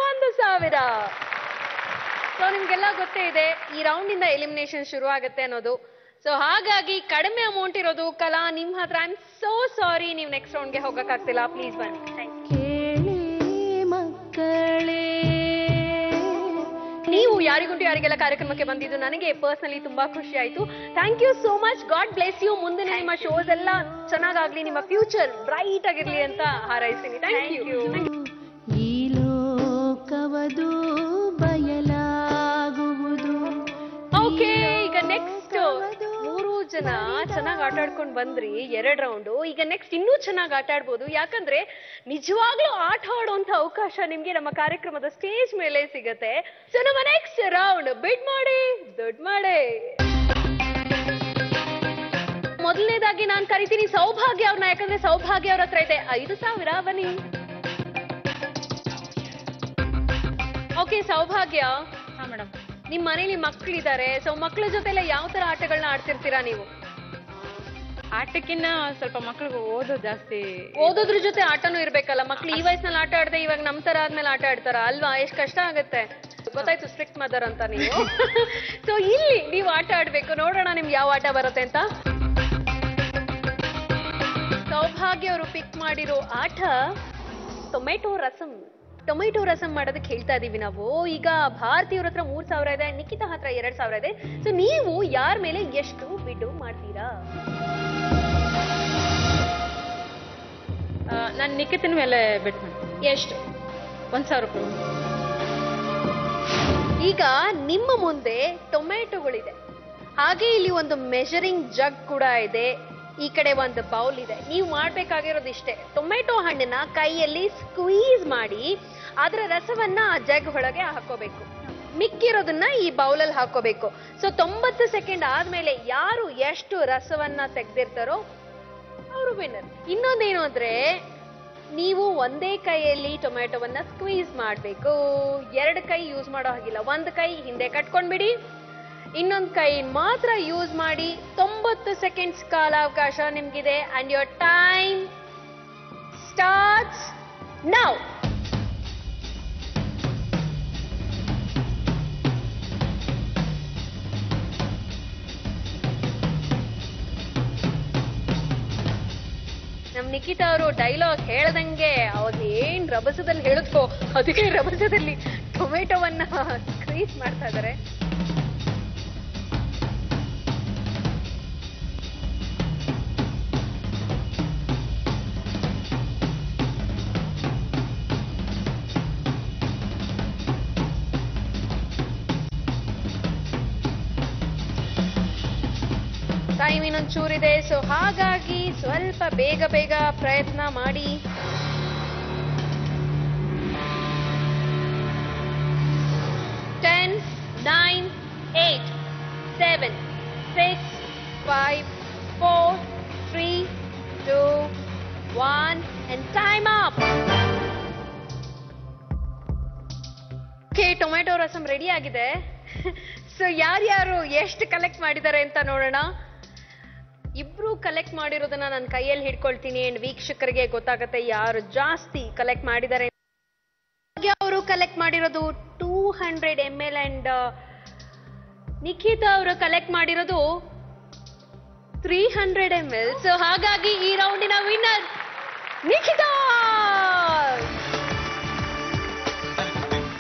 1,000. ಸೊ ನಿಮ್ಗೆಲ್ಲ ಗೊತ್ತೇ ಇದೆ ಈ ರೌಂಡ್ ಇಂದ ಎಲಿಮಿನೇಷನ್ ಶುರು ಆಗುತ್ತೆ ಅನ್ನೋದು. ಸೊ ಹಾಗಾಗಿ ಕಡಿಮೆ ಅಮೌಂಟ್ ಇರೋದು ಕಲಾ ನಿಮ್ ಹತ್ರ. ಐ ಆಮ್ ಸೋ ಸಾರಿ, ನೀವು ನೆಕ್ಸ್ಟ್ ರೌಂಡ್ಗೆ ಹೋಗಕ್ಕಾಗ್ತಿಲ್ಲ. ಪ್ಲೀಸ್ ಬನ್ನಿ. ನೀವು ಯಾರಿಗುಂಟು ಯಾರಿಗೆಲ್ಲ ಕಾರ್ಯಕ್ರಮಕ್ಕೆ ಬಂದಿದ್ದು ನನಗೆ ಪರ್ಸನಲಿ ತುಂಬಾ ಖುಷಿ ಆಯ್ತು. Thank you so much. God bless you. ಮುಂದಿನ ನಿಮ್ಮ ಶೋಸ್ ಎಲ್ಲ ಚೆನ್ನಾಗಾಗ್ಲಿ, ನಿಮ್ಮ ಫ್ಯೂಚರ್ ಬ್ರೈಟ್ ಆಗಿರ್ಲಿ ಅಂತ ಹಾರೈಸ್ತೀನಿ. Thank you. ಈ ಲೋಕವದು ಬಯಲಾಗುವುದು. ಓಕೆ, ಈಗ ನೆಕ್ಸ್ಟ್ 3 ಜನ ಚೆನ್ನಾಗಿ ಆಟ ಆಡ್ಕೊಂಡು ಬಂದ್ರಿ 2 ರೌಂಡ್. ಈಗ ನೆಕ್ಸ್ಟ್ ಇನ್ನೂ ಚೆನ್ನಾಗಿ ಆಟ ಆಡ್ಬೋದು. ಯಾಕಂದ್ರೆ ನಿಜವಾಗ್ಲೂ ಆಟ ಆಡುವಂತ ಅವಕಾಶ ನಿಮ್ಗೆ ನಮ್ಮ ಕಾರ್ಯಕ್ರಮದ ಸ್ಟೇಜ್ ಮೇಲೆ ಸಿಗತ್ತೆ. ಸೊ ನಮ್ಮ ನೆಕ್ಸ್ಟ್ ರೌಂಡ್ ಬಿಡ್ ಮಾಡಿ ದುಡ್ಡು ಮಾಡಿ. ಮೊದಲನೇದಾಗಿ ನಾನು ಕರಿತೀನಿ ಸೌಭಾಗ್ಯ ಅವ್ರನ್ನ. ಯಾಕಂದ್ರೆ ಸೌಭಾಗ್ಯ ಅವ್ರ ಹತ್ರ ಇದೆ 5,000. ಬನ್ನಿ. ಓಕೆ ಸೌಭಾಗ್ಯ ಮೇಡಮ್, ನಿಮ್ ಮನೇಲಿ ಮಕ್ಳಿದ್ದಾರೆ. ಸೊ ಮಕ್ಳ ಜೊತೆ ಎಲ್ಲ ಯಾವ ತರ ಆಟಗಳನ್ನ ಆಡ್ತಿರ್ತೀರಾ ನೀವು? ಆಟಕ್ಕಿನ್ನ ಸ್ವಲ್ಪ ಮಕ್ಳಿಗೆ ಓದೋ ಜಾಸ್ತಿ. ಓದೋದ್ರ ಜೊತೆ ಆಟನೂ ಇರ್ಬೇಕಲ್ಲ. ಮಕ್ಳು ಈ ವಯಸ್ಸಿನಲ್ಲಿ ಆಟ ಆಡದೆ ಇವಾಗ ನಮ್ ತರ ಆದ್ಮೇಲೆ ಆಟ ಆಡ್ತಾರ ಅಲ್ವಾ? ಎಷ್ಟ್ ಕಷ್ಟ ಆಗತ್ತೆ. ಗೊತ್ತಾಯ್ತು ಸ್ಟ್ರಿಕ್ಟ್ ಮದರ್ ಅಂತ ನೀವು. ಸೊ ಇಲ್ಲಿ ನೀವು ಆಟ ಆಡ್ಬೇಕು. ನೋಡೋಣ ನಿಮ್ಗೆ ಯಾವ ಆಟ ಬರುತ್ತೆ ಅಂತ. ಸೌಭಾಗ್ಯ ಅವರು ಪಿಕ್ ಮಾಡಿರೋ ಆಟ ಟೊಮೆಟೊ ರಸಂ. ಟೊಮೆಟೊ ರಸಂ ಮಾಡೋದಕ್ಕೆ ಹೇಳ್ತಾ ಇದೀವಿ ನಾವು. ಈಗ ಭಾರತೀಯವ್ರ ಹತ್ರ 3,000 ಇದೆ, ನಿಖಿತಾ ಹತ್ರ 2,000 ಇದೆ. ಸೊ ನೀವು ಯಾರ ಮೇಲೆ ಎಷ್ಟು ಬಿಡು ಮಾಡ್ತೀರಾ? ನಾನು ನಿಖಿತಿನ ಮೇಲೆ ಬೆಟ್ ಮಾಡ್ತೀನಿ. ಎಷ್ಟು? 1,000 ರೂಪಾಯಿ. ಈಗ ನಿಮ್ಮ ಮುಂದೆ ಟೊಮೆಟೊಗಳಿದೆ, ಹಾಗೆ ಇಲ್ಲಿ ಒಂದು ಮೆಜರಿಂಗ್ ಜಗ್ ಕೂಡ ಇದೆ, ಈ ಕಡೆ ಒಂದು ಬೌಲ್ ಇದೆ. ನೀವು ಮಾಡ್ಬೇಕಾಗಿರೋದು ಇಷ್ಟೇ. ಟೊಮೆಟೊ ಹಣ್ಣನ್ನ ಕೈಯಲ್ಲಿ ಸ್ಕ್ವೀಸ್ ಮಾಡಿ ಅದರ ರಸವನ್ನ ಆ ಜಗ್ ಒಳಗೆ ಹಾಕೋಬೇಕು. ಮಿಕ್ಕಿರೋದನ್ನ ಈ ಬೌಲಲ್ಲಿ ಹಾಕೋಬೇಕು. ಸೊ 90 ಸೆಕೆಂಡ್ ಆದ್ಮೇಲೆ ಯಾರು ಎಷ್ಟು ರಸವನ್ನ ತೆಗೆದಿರ್ತಾರೋ ಅವರು ವಿನ್ನರ್. ಇನ್ನೊಂದೇನು ಅಂದ್ರೆ ನೀವು ಒಂದೇ ಕೈಯಲ್ಲಿ ಟೊಮೆಟೊವನ್ನ ಸ್ಕ್ವೀಸ್ ಮಾಡ್ಬೇಕು. 2 ಕೈ ಯೂಸ್ ಮಾಡೋ ಹಾಗಿಲ್ಲ. 1 ಕೈ ಹಿಂದೆ ಕಟ್ಕೊಂಡ್ಬಿಡಿ, ಇನ್ನೊಂದು ಕೈ ಮಾತ್ರ ಯೂಸ್ ಮಾಡಿ. 90 ಸೆಕೆಂಡ್ಸ್ ಕಾಲಾವಕಾಶ ನಿಮ್ಗಿದೆ. And your time starts now. ನಮ್ ನಿಖಿತಾ ಅವರು ಡೈಲಾಗ್ ಹೇಳ್ದಂಗೆ ಅವ್ರು ಏನ್ ರಭಸದಲ್ಲಿ ಹೇಳಿದ್ಕೋ ಅದಕ್ಕೆ ರಭಸದಲ್ಲಿ ಟೊಮೆಟೊವನ್ನ ಸ್ಕ್ವೀಸ್ ಮಾಡ್ತಾ ಇದಾರೆ. ಟೈಮ್ ಇನ್ನೊಂಚೂರಿದೆ. ಸೊ ಹಾಗಾಗಿ ಸ್ವಲ್ಪ ಬೇಗ ಬೇಗ ಪ್ರಯತ್ನ ಮಾಡಿ. Ten, 9, 8, 7, 6, 5, 4, 3, 2, 1 and time up. Okay, tomato rasam ready ಆಗಿದೆ. ಸೊ ಯಾರ್ಯಾರು ಎಷ್ಟು ಕಲೆಕ್ಟ್ ಮಾಡಿದ್ದಾರೆ ಅಂತ ನೋಡೋಣ. ಇಬ್ರು ಕಲೆಕ್ಟ್ ಮಾಡಿರೋದನ್ನ ನಾನು ಕೈಯಲ್ಲಿ ಹಿಡ್ಕೊಳ್ತೀನಿ. ಅಂಡ್ ವೀಕ್ಷಕರಿಗೆ ಗೊತ್ತಾಗತ್ತೆ ಯಾರು ಜಾಸ್ತಿ ಕಲೆಕ್ಟ್ ಮಾಡಿದ್ದಾರೆ. ಅವರು ಕಲೆಕ್ಟ್ ಮಾಡಿರೋದು 200 ml ಅಂಡ್ ನಿಖಿತಾ ಅವರು ಕಲೆಕ್ಟ್ ಮಾಡಿರೋದು 300 ml. ಸೊ ಹಾಗಾಗಿ ಈ ರೌಂಡಿನ winner Nikhita.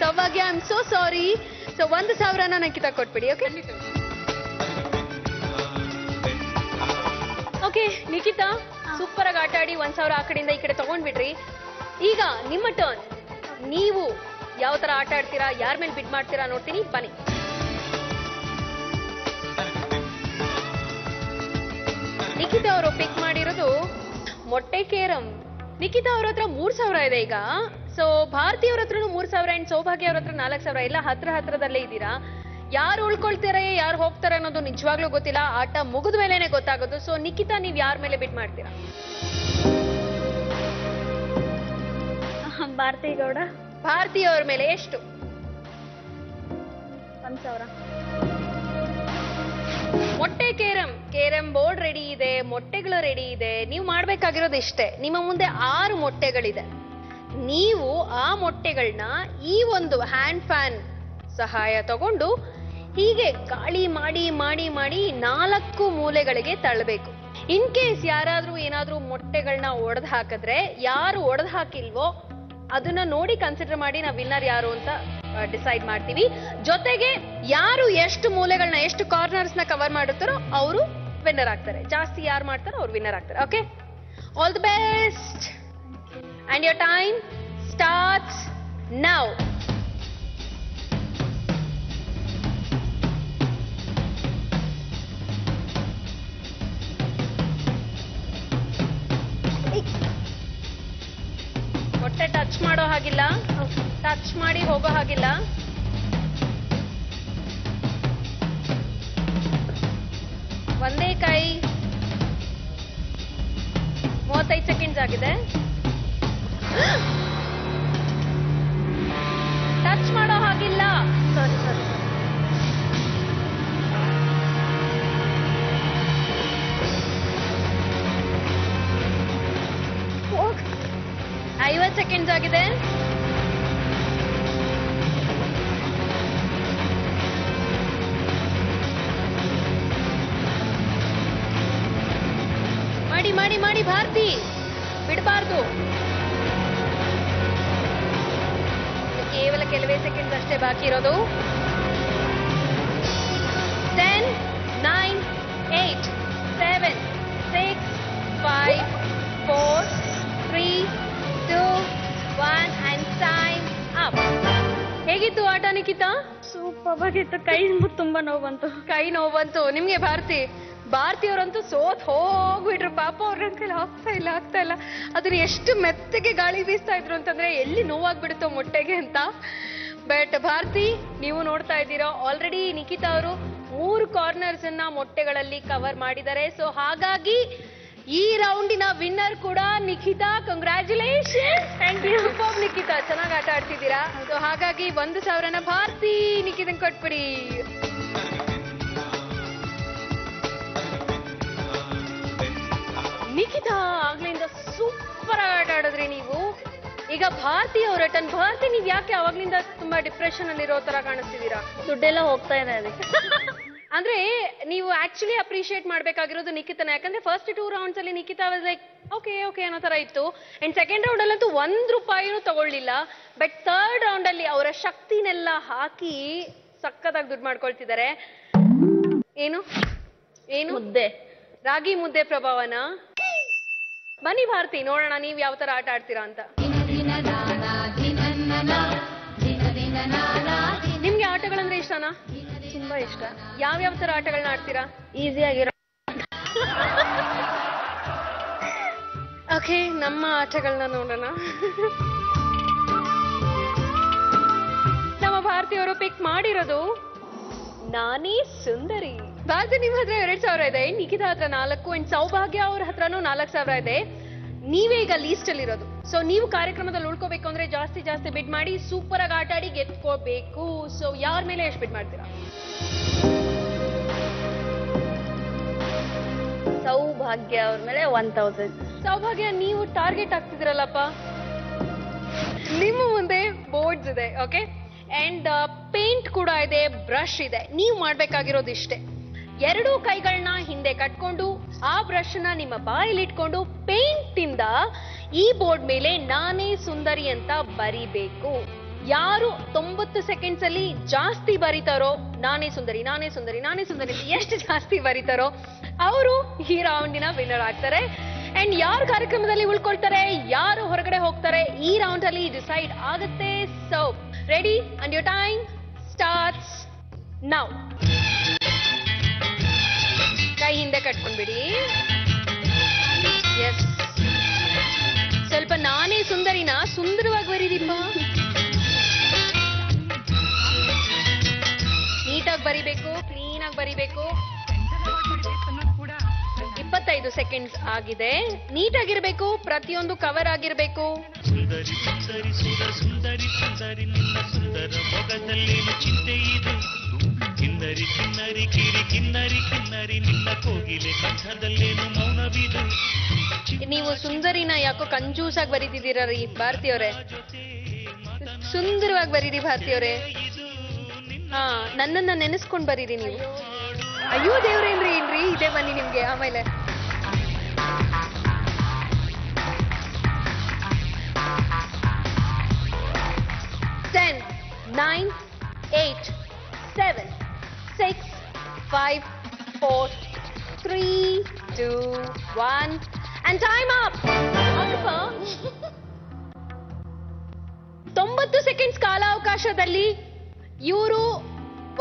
Saubhagya, I am so sorry. So 1,000ನ ನಿಖಿತಾ ಕೊಟ್ಬಿಡಿ. ಓಕೆ ಓಕೆ ನಿಖಿತಾ, ಸೂಪರ್ ಆಗಿ ಆಟ ಆಡಿ 1,000 ಆ ಕಡೆಯಿಂದ ಈ ಕಡೆ ತಗೊಂಡ್ಬಿಡ್ರಿ. ಈಗ ನಿಮ್ಮ ಟರ್ನ್. ನೀವು ಯಾವ ತರ ಆಟ ಆಡ್ತೀರಾ, ಯಾರ ಮೇಲೆ ಬಿಡ್ ಮಾಡ್ತೀರಾ ನೋಡ್ತೀನಿ. ಬನ್ನಿ. ನಿಖಿತಾ ಅವರು ಪಿಕ್ ಮಾಡಿರೋದು ಮೊಟ್ಟೆ ಕೇರಂ. ನಿಖಿತಾ ಅವ್ರ ಹತ್ರ 3,000 ಇದೆ ಈಗ. ಸೊ ಭಾರತಿ ಅವ್ರ ಹತ್ರನು 3,000 ಅಂಡ್ ಸೌಭಾಗ್ಯ ಅವ್ರ ಹತ್ರ 4,000. ಎಲ್ಲ ಹತ್ರದಲ್ಲೇ ಇದ್ದೀರಾ. ಯಾರು ಉಳ್ಕೊಳ್ತಾರೆ ಯಾರು ಹೋಗ್ತಾರೆ ಅನ್ನೋದು ನಿಜವಾಗ್ಲೂ ಗೊತ್ತಿಲ್ಲ. ಆಟ ಮುಗಿದ ಮೇಲೆನೆ ಗೊತ್ತಾಗೋದು. ಸೊ ನಿಖಿತಾ, ನೀವ್ ಯಾರ ಮೇಲೆ ಬಿಟ್ ಮಾಡ್ತೀರಾ? ಭಾರತಿ ಗೌಡ. ಭಾರತಿ ಅವ್ರ ಮೇಲೆ ಎಷ್ಟು? 1,000. ಮೊಟ್ಟೆ ಕೇರಂ ಬೋರ್ಡ್ ರೆಡಿ ಇದೆ, ಮೊಟ್ಟೆಗಳು ರೆಡಿ ಇದೆ. ನೀವು ಮಾಡ್ಬೇಕಾಗಿರೋದು ಇಷ್ಟೇ. ನಿಮ್ಮ ಮುಂದೆ 6 ಮೊಟ್ಟೆಗಳಿದೆ. ನೀವು ಆ ಮೊಟ್ಟೆಗಳನ್ನ ಈ ಒಂದು ಹ್ಯಾಂಡ್ ಫ್ಯಾನ್ ಸಹಾಯ ತಗೊಂಡು ಹೀಗೆ ಗಾಳಿ ಮಾಡಿ ಮಾಡಿ ಮಾಡಿ 4 ಮೂಲೆಗಳಿಗೆ ತಳ್ಳಬೇಕು. ಇನ್ ಕೇಸ್ ಯಾರಾದ್ರೂ ಏನಾದ್ರೂ ಮೊಟ್ಟೆಗಳನ್ನ ಒಡೆದು ಹಾಕಿದ್ರೆ, ಯಾರು ಒಡೆದು ಹಾಕಿಲ್ವೋ ಅದನ್ನ ನೋಡಿ ಕನ್ಸಿಡರ್ ಮಾಡಿ ನಾವು ವಿನ್ನರ್ ಯಾರು ಅಂತ ಡಿಸೈಡ್ ಮಾಡ್ತೀವಿ. ಜೊತೆಗೆ ಯಾರು ಎಷ್ಟು ಮೂಲೆಗಳನ್ನ ಎಷ್ಟು ಕಾರ್ನರ್ಸ್ ನ ಕವರ್ ಮಾಡುತ್ತಾರೋ ಅವರು ವಿನ್ನರ್ ಆಗ್ತಾರೆ. ಜಾಸ್ತಿ ಯಾರು ಮಾಡ್ತಾರೋ ಅವ್ರು ವಿನ್ನರ್ ಆಗ್ತಾರೆ. Okay, all the best and your time starts now. ಮೊಟ್ಟೆ ಟಚ್ ಮಾಡೋ ಹಾಗಿಲ್ಲ, ಟಚ್ ಮಾಡಿ ಹೋಗೋ ಹಾಗಿಲ್ಲ. ಒಂದೇ ಕೈ. 35 ಸೆಕೆಂಡ್ಸ್ ಆಗಿದೆ. ಟಚ್ ಮಾಡೋ ಹಾಗಿಲ್ಲ. ಸಾರಿ 50 ಸೆಕೆಂಡ್ಸ್ ಆಗಿದೆ. ಮಾಡಿ ಮಾಡಿ ಮಾಡಿ ಭಾರತಿ, ಬಿಡಬಾರ್ದು. ಕೇವಲ ಕೆಲವೇ ಸೆಕೆಂಡ್ಸ್ ಅಷ್ಟೇ ಬಾಕಿ ಇರೋದು. 10, 9, 8, 7, 6, 5, 4, 3, 2, 1 and time up. ಹೇಗಿತ್ತು ಆಟ ನಿಖಿತಾ? ಸೂಪರ್ ಆಗಿತ್ತು. ಕೈ ತುಂಬಾ ನೋವು ಬಂತು. ಕೈ ನೋವು ಬಂತು ನಿಮ್ಗೆ? ಭಾರತಿ ಅವರಂತೂ ಸೋತ್ ಹೋಗ್ಬಿಟ್ರು. ಪಾಪ ಅವ್ರ ಕೈಲಿ ಆಗ್ತಾ ಇಲ್ಲ. ಅದನ್ನ ಎಷ್ಟು ಮೆತ್ತಗೆ ಗಾಳಿ ಬೀಸ್ತಾ ಇದ್ರು ಅಂತಂದ್ರೆ ಎಲ್ಲಿ ನೋವಾಗ್ಬಿಡುತ್ತೋ ಮೊಟ್ಟೆಗೆ ಅಂತ. ಬಟ್ ಭಾರತಿ, ನೀವು ನೋಡ್ತಾ ಇದ್ದೀರಾ ಆಲ್ರೆಡಿ ನಿಖಿತಾ ಅವರು 3 ಕಾರ್ನರ್ಸ್ ಅನ್ನ ಮೊಟ್ಟೆಗಳಲ್ಲಿ ಕವರ್ ಮಾಡಿದ್ದಾರೆ. ಸೊ ಹಾಗಾಗಿ ಈ ರೌಂಡಿನ ವಿನ್ನರ್ ಕೂಡ Nikhita. Congratulation. Thank you. Super Nikhita, ಚೆನ್ನಾಗಿ ಆಟ ಆಡ್ತಿದ್ದೀರಾ. ಸೊ ಹಾಗಾಗಿ 1,000ನ ಭಾರತಿ ನಿಖಿತನ್ ಕೊಟ್ಬಿಡಿ. ನಿಖಿತಾ ಆಗ್ಲಿಂದ ಸೂಪರ್ ಆಗಿ ಆಟ ಆಡಿದ್ರಿ ನೀವು. ಈಗ ಭಾರತಿ ಅವರ ಟರ್ನ್. ಭಾರತಿ, ನೀವ್ ಯಾಕೆ ಅವಾಗ್ಲಿಂದ ತುಂಬಾ ಡಿಪ್ರೆಷನ್ ಅಲ್ಲಿ ಇರೋ ತರ ಕಾಣಿಸ್ತಿದ್ದೀರಾ? ದುಡ್ಡೆಲ್ಲ ಹೋಗ್ತಾ ಇದೆ ಅದಕ್ಕೆ. ಅಂದ್ರೆ ನೀವು ಆಕ್ಚುಲಿ ಅಪ್ರಿಶಿಯೇಟ್ ಮಾಡ್ಬೇಕಾಗಿರೋದು ನಿಖಿತನ. ಯಾಕಂದ್ರೆ ಫಸ್ಟ್ 2 ರೌಂಡ್ಸ್ ಅಲ್ಲಿ ನಿಖಿತಾ ವಾಸ್ ಲೈಕ್ ಓಕೆ ಅನ್ನೋ ತರ ಇತ್ತು. ಅಂಡ್ ಸೆಕೆಂಡ್ ರೌಂಡ್ ಅಲ್ಲಂತೂ 1 ರೂಪಾಯಿನೂ ತಗೊಳ್ಳಿಲ್ಲ. ಬಟ್ ಥರ್ಡ್ ರೌಂಡ್ ಅಲ್ಲಿ ಅವರ ಶಕ್ತಿನೆಲ್ಲ ಹಾಕಿ ಸಕ್ಕತ್ತಾಗಿ ದುಡ್ಡು ಮಾಡ್ಕೊಳ್ತಿದ್ದಾರೆ. ಏನು ಮುದ್ದೆ, ರಾಗಿ ಮುದ್ದೆ ಪ್ರಭಾವನ. ಬನ್ನಿ ಭಾರತಿ, ನೋಡೋಣ ನೀವ್ ಯಾವ ತರ ಆಟ ಆಡ್ತೀರಾ ಅಂತ. ನಿಮ್ಗೆ ಆಟಗಳಂದ್ರೆ ಇಷ್ಟನಾ? ತುಂಬಾ ಇಷ್ಟ. ಯಾವ್ಯಾವ ತರ ಆಟಗಳನ್ನ ಆಡ್ತೀರಾ? ಈಸಿ ಆಗಿರೋ. ಓಕೆ, ನಮ್ಮ ಆಟಗಳನ್ನ ನೋಡೋಣ. ನಮ್ಮ ಭಾರತಿಯವರು ಪಿಕ್ ಮಾಡಿರೋದು ನಾನೇ ಸುಂದರಿ. ಭಾರತಿ, ನಿಮ್ಮ ಹತ್ರ 2,000 ಇದೆ. ನಿಖಿತಾ ಹತ್ರ 4 ಅಂಡ್ ಸೌಭಾಗ್ಯ ಅವ್ರ ಹತ್ರನೂ 4,000 ಇದೆ. ನೀವೇ ಈಗ ಲೀಸ್ಟ್ ಅಲ್ಲಿ ಇರೋದು. ಸೊ ನೀವು ಕಾರ್ಯಕ್ರಮದಲ್ಲಿ ಉಳ್ಕೋಬೇಕು ಅಂದ್ರೆ ಜಾಸ್ತಿ ಬಿಡ್ ಮಾಡಿ ಸೂಪರ್ ಆಗಿ ಆಟ ಆಡಿ ಗೆದ್ಕೋಬೇಕು. ಸೊ ಯಾರ ಮೇಲೆ ಎಷ್ಟು ಬಿಡ್ ಮಾಡ್ತೀರಾ? ಸೌಭಾಗ್ಯ ಅವ್ರ ಮೇಲೆ 1,000. ಸೌಭಾಗ್ಯ, ನೀವು ಟಾರ್ಗೆಟ್ ಆಗ್ತಿದ್ರಲ್ಲಪ್ಪ. ನಿಮ್ಮ ಮುಂದೆ ಬೋರ್ಡ್ಸ್ ಇದೆ, ಓಕೆ, ಅಂಡ್ ಪೇಂಟ್ ಕೂಡ ಇದೆ, ಬ್ರಷ್ ಇದೆ. ನೀವು ಮಾಡ್ಬೇಕಾಗಿರೋದು ಇಷ್ಟೇ. 2 ಕೈಗಳನ್ನ ಹಿಂದೆ ಕಟ್ಕೊಂಡು ಆ ಬ್ರಷ್ ನ ನಿಮ್ಮ ಬಾಯಲ್ಲಿ ಇಟ್ಕೊಂಡು ಪೇಂಟ್ ಇಂದ ಈ ಬೋರ್ಡ್ ಮೇಲೆ ನಾನೇ ಸುಂದರಿ ಅಂತ ಬರಿಬೇಕು. ಯಾರು 90 ಸೆಕೆಂಡ್ಸ್ ಅಲ್ಲಿ ಜಾಸ್ತಿ ಬರೀತಾರೋ, ನಾನೇ ಸುಂದರಿ ಎಷ್ಟು ಜಾಸ್ತಿ ಬರೀತಾರೋ ಅವರು ಈ ರೌಂಡಿನ ವಿನ್ನರ್ ಆಗ್ತಾರೆ. ಅಂಡ್ ಯಾರು ಕಾರ್ಯಕ್ರಮದಲ್ಲಿ ಉಳ್ಕೊಳ್ತಾರೆ, ಯಾರು ಹೊರಗಡೆ ಹೋಗ್ತಾರೆ, ಈ ರೌಂಡ್ ಅಲ್ಲಿ ಡಿಸೈಡ್ ಆಗುತ್ತೆ. So ready and your time starts now. ಕೈ ಹಿಂದೆ ಕಟ್ಕೊಂಡ್ಬಿಡಿ. ಎಸ್, ಸ್ವಲ್ಪ ನಾನೇ ಸುಂದರಿನ ಸುಂದರವಾಗಿ ಬರೀದಿಪ್ಪ. ನೀಟಾಗಿ ಬರಿಬೇಕು, ಕ್ಲೀನ್ ಆಗಿ ಬರಿಬೇಕು. 25 ಸೆಕೆಂಡ್ಸ್ ಆಗಿದೆ. ನೀಟಾಗಿರ್ಬೇಕು, ಪ್ರತಿಯೊಂದು ಕವರ್ ಆಗಿರ್ಬೇಕು. ಸುಂದರಿ ಸುಂದರಿ ಸುಂದರಿ ಸುಂದರಿ ನಿನ್ನ ಸುಂದರ ಮೊಗದಲ್ಲೇನು ಚಿಂತೆ ಇದೆ, ಕಿನ್ನರಿ ಕಿನ್ನರಿ ಕಿರಿ ಕಿನ್ನರಿ ಕಿನ್ನರಿ ನಿನ್ನ ಕೋಗಿಲೆ ಕಂಠದಲ್ಲೇನು ಮೌನವಿದು. ನೀವು ಸುಂದರಿನ ಯಾಕೋ ಕಂಜೂಸಾಗಿ ಬರೀತಿದ್ದೀರ ರೀ ಭಾರತಿಯವರೇ. ಸುಂದರವಾಗಿ ಬರೀರಿ ಭಾರತಿಯವರೇ. ಹಾ, ನನ್ನನ್ನ ನೆನೆಸ್ಕೊಂಡ್ ಬರೀರಿ ನೀವು. ಅಯ್ಯೋ ದೇವ್ರೇನ್ರಿ, ಏನ್ರಿ ಇದೆ ಬನ್ನಿ ನಿಮ್ಗೆ. ಆಮೇಲೆ 10, 9, 8, 7, 6, 5, 4, 3, 2, 1 and time up. 90 ಸೆಕೆಂಡ್ಸ್ ಕಾಲಾವಕಾಶದಲ್ಲಿ ಇವರು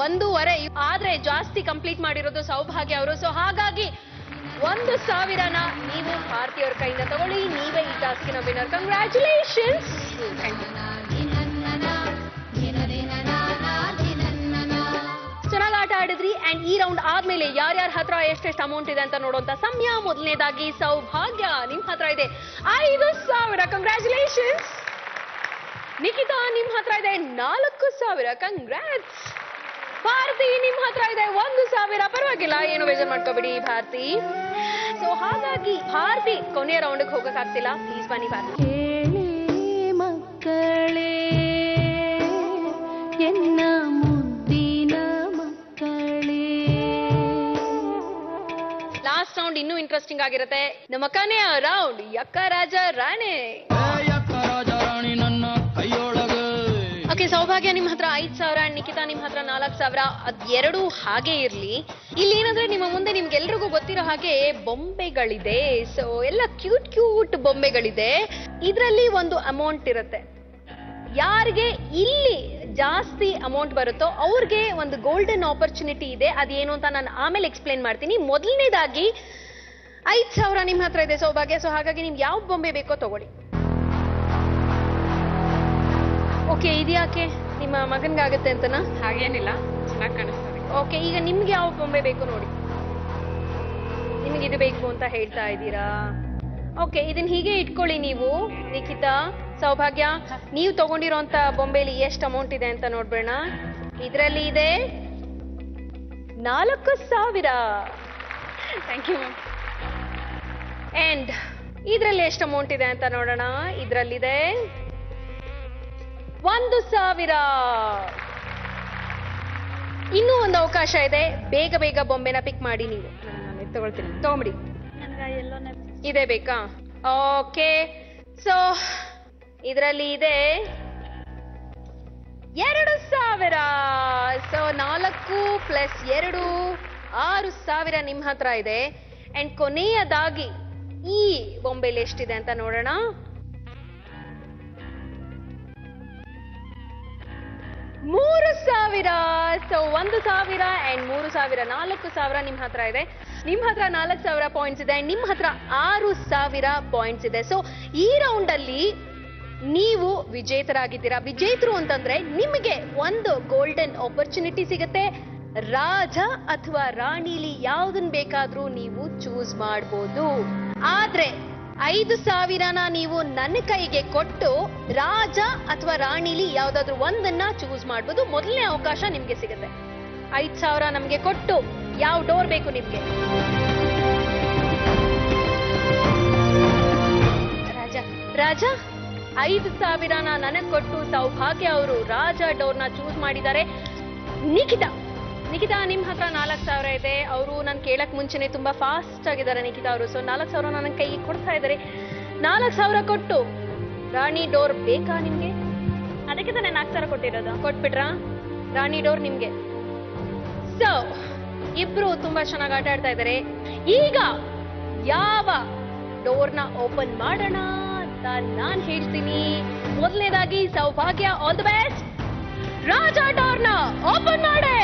1.5 ಆದ್ರೆ ಜಾಸ್ತಿ ಕಂಪ್ಲೀಟ್ ಮಾಡಿರೋದು ಸೌಭಾಗ್ಯ ಅವರು. ಸೊ ಹಾಗಾಗಿ 1,000ನ ನೀವು ಭಾರತೀಯವ್ರ ಕೈಯಿಂದ ತಗೊಳ್ಳಿ. ನೀವೇ ಈ ಟಾಸ್ಕಿನ ವಿನ್ನರ್. ಕಂಗ್ರ್ಯಾಚುಲೇಷನ್ಸ್. ಚೆನ್ನಾಗಿ ಆಟ ಆಡಿದ್ರಿ. ಅಂಡ್ ಈ ರೌಂಡ್ ಆದ್ಮೇಲೆ ಯಾರ್ಯಾರ ಹತ್ರ ಎಷ್ಟೆಷ್ಟು ಅಮೌಂಟ್ ಇದೆ ಅಂತ ನೋಡುವಂತ ಸಮಯ. ಮೊದಲನೇದಾಗಿ ಸೌಭಾಗ್ಯ, ನಿಮ್ ಹತ್ರ ಇದೆ 5,000. ಕಂಗ್ರ್ಯಾಚುಲೇಷನ್ಸ್. ನಿಖಿತಾ ನಿಮ್ ಹತ್ರ ಇದೆ 4,000. ಕಂಗ್ರಾಟ್ಸ್. ಭಾರತಿ ನಿಮ್ ಹತ್ರ ಇದೆ 1,000. ಪರವಾಗಿಲ್ಲ, ಏನು ಬೇಜಾರು ಮಾಡ್ಕೋಬಿಡಿ ಭಾರತಿ. ಸೊ ಹಾಗಾಗಿ ಭಾರತಿ ಕೊನೆಯ ರೌಂಡ್ಗೆ ಹೋಗಕ್ಕಾಗ್ತಿಲ್ಲ. ಪ್ಲೀಸ್ ಬನ್ನಿ ಭಾರತಿ. ಮಕ್ಕಳೇ ಎನ್ನ ಮುದ್ದಿನ ಮಕ್ಕಳೇ. ಲಾಸ್ಟ್ ರೌಂಡ್ ಇನ್ನೂ ಇಂಟ್ರೆಸ್ಟಿಂಗ್ ಆಗಿರುತ್ತೆ. ನಮ್ಮ ಕೊನೆಯ ರೌಂಡ್ ಯಕ್ಕ ರಾಜ ರಾಣೆ. ಓಕೆ, ಸೌಭಾಗ್ಯ ನಿಮ್ ಹತ್ರ 5,000 ಅಂಡ್ ನಿಖಿತಾ ನಿಮ್ ಹತ್ರ 4,000. ಅದೆರಡು ಹಾಗೆ ಇರ್ಲಿ. ಇಲ್ಲಿ ಏನಂದ್ರೆ ನಿಮ್ಮ ಮುಂದೆ ನಿಮ್ಗೆಲ್ರಿಗೂ ಗೊತ್ತಿರೋ ಹಾಗೆ ಬೊಂಬೆಗಳಿದೆ. ಸೊ ಎಲ್ಲ ಕ್ಯೂಟ್ ಕ್ಯೂಟ್ ಬೊಂಬೆಗಳಿದೆ. ಇದರಲ್ಲಿ ಒಂದು ಅಮೌಂಟ್ ಇರುತ್ತೆ. ಯಾರಿಗೆ ಇಲ್ಲಿ ಜಾಸ್ತಿ ಅಮೌಂಟ್ ಬರುತ್ತೋ ಅವ್ರಿಗೆ ಒಂದು ಗೋಲ್ಡನ್ ಆಪರ್ಚುನಿಟಿ ಇದೆ. ಅದೇನು ಅಂತ ನಾನು ಆಮೇಲೆ ಎಕ್ಸ್ಪ್ಲೇನ್ ಮಾಡ್ತೀನಿ. ಮೊದಲನೇದಾಗಿ 5,000 ನಿಮ್ ಹತ್ರ ಇದೆ ಸೌಭಾಗ್ಯ. ಸೊ ಹಾಗಾಗಿ ನಿಮ್ಗೆ ಯಾವ ಬೊಂಬೆ ಬೇಕೋ ತಗೊಳ್ಳಿ. ಓಕೆ, ಇದ್ಯಾಕೆ ನಿಮ್ಮ ಮಗನ್ಗಾಗತ್ತೆ ಅಂತನಾ? ಹಾಗೇನಿಲ್ಲ, ಚೆನ್ನಾಗಿ ಕಾಣಿಸ್ತದೆ. ಓಕೆ, ಈಗ ನಿಮ್ಗೆ ಯಾವ ಬೊಂಬೆ ಬೇಕು ನೋಡಿ. ನಿಮ್ಗೆ ಇದು ಬೇಕು ಅಂತ ಹೇಳ್ತಾ ಇದ್ದೀರಾ? ಓಕೆ, ಇದನ್ನ ಹೀಗೆ ಇಟ್ಕೊಳ್ಳಿ ನೀವು. ನಿಖಿತಾ, ಸೌಭಾಗ್ಯ, ನೀವು ತಗೊಂಡಿರೋಂತ ಬೊಂಬೆಲಿ ಎಷ್ಟು ಅಮೌಂಟ್ ಇದೆ ಅಂತ ನೋಡ್ಬೇಡ. ಇದರಲ್ಲಿ ಇದೆ 4,000. Thank you. ಅಂಡ್ ಇದರಲ್ಲಿ ಎಷ್ಟು ಅಮೌಂಟ್ ಇದೆ ಅಂತ ನೋಡೋಣ. ಇದರಲ್ಲಿದೆ 1,000. ಇನ್ನೂ ಒಂದು ಅವಕಾಶ ಇದೆ. ಬೇಗ ಬೇಗ ಬೊಂಬೆನ ಪಿಕ್ ಮಾಡಿ ನೀವು. ನಾನು ತಗೊಳ್ತೀನಿ, ತಗೊಂಬಿಡಿ. ಇದೇ ಬೇಕಾ? ಓಕೆ, ಸೊ ಇದರಲ್ಲಿ ಇದೆ 2,000. ಸೊ 4 + 2 6,000 ನಿಮ್ ಹತ್ರ ಇದೆ. ಅಂಡ್ ಕೊನೆಯದಾಗಿ ಈ ಬೊಂಬೆಲಿ ಎಷ್ಟಿದೆ ಅಂತ ನೋಡೋಣ. 3,000. ಸೊ 1,000 ಅಂಡ್ 3,000 4,000 ನಿಮ್ ಹತ್ರ ಇದೆ. ನಿಮ್ ಹತ್ರ 4,000 ಪಾಯಿಂಟ್ಸ್ ಇದೆ. ನಿಮ್ ಹತ್ರ 6,000 ಪಾಯಿಂಟ್ಸ್ ಇದೆ. ಸೊ ಈ ರೌಂಡ್ ಅಲ್ಲಿ ನೀವು ವಿಜೇತರಾಗಿದ್ದೀರಾ. ವಿಜೇತರು ಅಂತಂದ್ರೆ ನಿಮಗೆ ಒಂದು ಗೋಲ್ಡನ್ ಆಪರ್ಚುನಿಟಿ ಸಿಗುತ್ತೆ. ರಾಜ ಅಥವಾ ರಾಣಿಲಿ ಯಾವ್ದನ್ ಬೇಕಾದ್ರೂ ನೀವು ಚೂಸ್ ಮಾಡ್ಬೋದು. ಆದ್ರೆ 5,000ನ ನೀವು ನನ್ನ ಕೈಗೆ ಕೊಟ್ಟು ರಾಜ ಅಥವಾ ರಾಣಿಲಿ ಯಾವ್ದಾದ್ರು ಒಂದನ್ನ ಚೂಸ್ ಮಾಡ್ಬೋದು. ಮೊದಲನೇ ಅವಕಾಶ ನಿಮ್ಗೆ ಸಿಗುತ್ತೆ. 5,000 ನಮ್ಗೆ ಕೊಟ್ಟು ಯಾವ ಡೋರ್ ಬೇಕು ನಿಮ್ಗೆ? ರಾಜ. ರಾಜ 5,000ನ ನನಗ್ ಕೊಟ್ಟು ಸೌಭಾಗ್ಯ ಅವರು ರಾಜ ಡೋರ್ನ ಚೂಸ್ ಮಾಡಿದ್ದಾರೆ. ನಿಖಿತಾ ನಿಮ್ ಹತ್ರ 4,000 ಇದೆ. ಅವರು ನಾನು ಕೇಳಕ್ ಮುಂಚೆನೆ ತುಂಬಾ ಫಾಸ್ಟ್ ಆಗಿದ್ದಾರೆ ನಿಖಿತಾ ಅವರು. ಸೊ 4,000 ನನ್ನ ಕೈಗೆ ಕೊಡ್ತಾ ಇದ್ದಾರೆ. 4,000 ಕೊಟ್ಟು ರಾಣಿ ಡೋರ್ ಬೇಕಾ ನಿಮ್ಗೆ? ಅದಕ್ಕೆ ತಾನೇ 4,000 ಕೊಟ್ಟಿರೋದು. ಕೊಟ್ಬಿಟ್ರಾ? ರಾಣಿ ಡೋರ್ ನಿಮ್ಗೆ. ಸೊ ಇಬ್ರು ತುಂಬಾ ಚೆನ್ನಾಗಿ ಆಟ ಆಡ್ತಾ ಇದ್ದಾರೆ. ಈಗ ಯಾವ ಡೋರ್ನ ಓಪನ್ ಮಾಡೋಣ ಅಂತ ನಾನ್ ಹೇಳ್ತೀನಿ. ಮೊದಲನೇದಾಗಿ Saubhagya, all the best. Raja ಡೋರ್ನ ಓಪನ್ ಮಾಡಿ.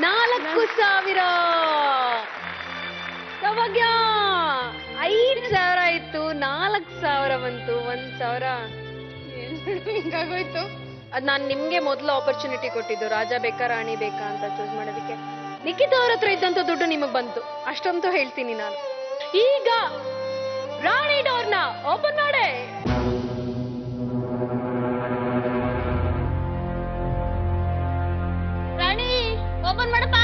4,000. ಸೌಭಾಗ್ಯ 5,000 ಇತ್ತು, 4,000 ಬಂತು. 1,000 ಹಿಂಗಾಗೋಯ್ತು. ಅದ್ ನಾನ್ ನಿಮ್ಗೆ ಮೊದಲು ಆಪರ್ಚುನಿಟಿ ಕೊಟ್ಟಿದ್ದು, ರಾಜ ಬೇಕಾ ರಾಣಿ ಬೇಕಾ ಅಂತ ಚೂಸ್ ಮಾಡೋದಕ್ಕೆ. ನಿಖಿತ್ ಅವ್ರ ಹತ್ರ ಇದ್ದಂತ ದುಡ್ಡು ನಿಮಗ್ ಬಂತು, ಅಷ್ಟಂತೂ ಹೇಳ್ತೀನಿ ನಾನು. ಈಗ ರಾಣಿ ಡೋರ್ನ ಓಪನ್ ಮಾಡೆ. ರಾಣಿ ಓಪನ್ ಮಾಡಪ್ಪ.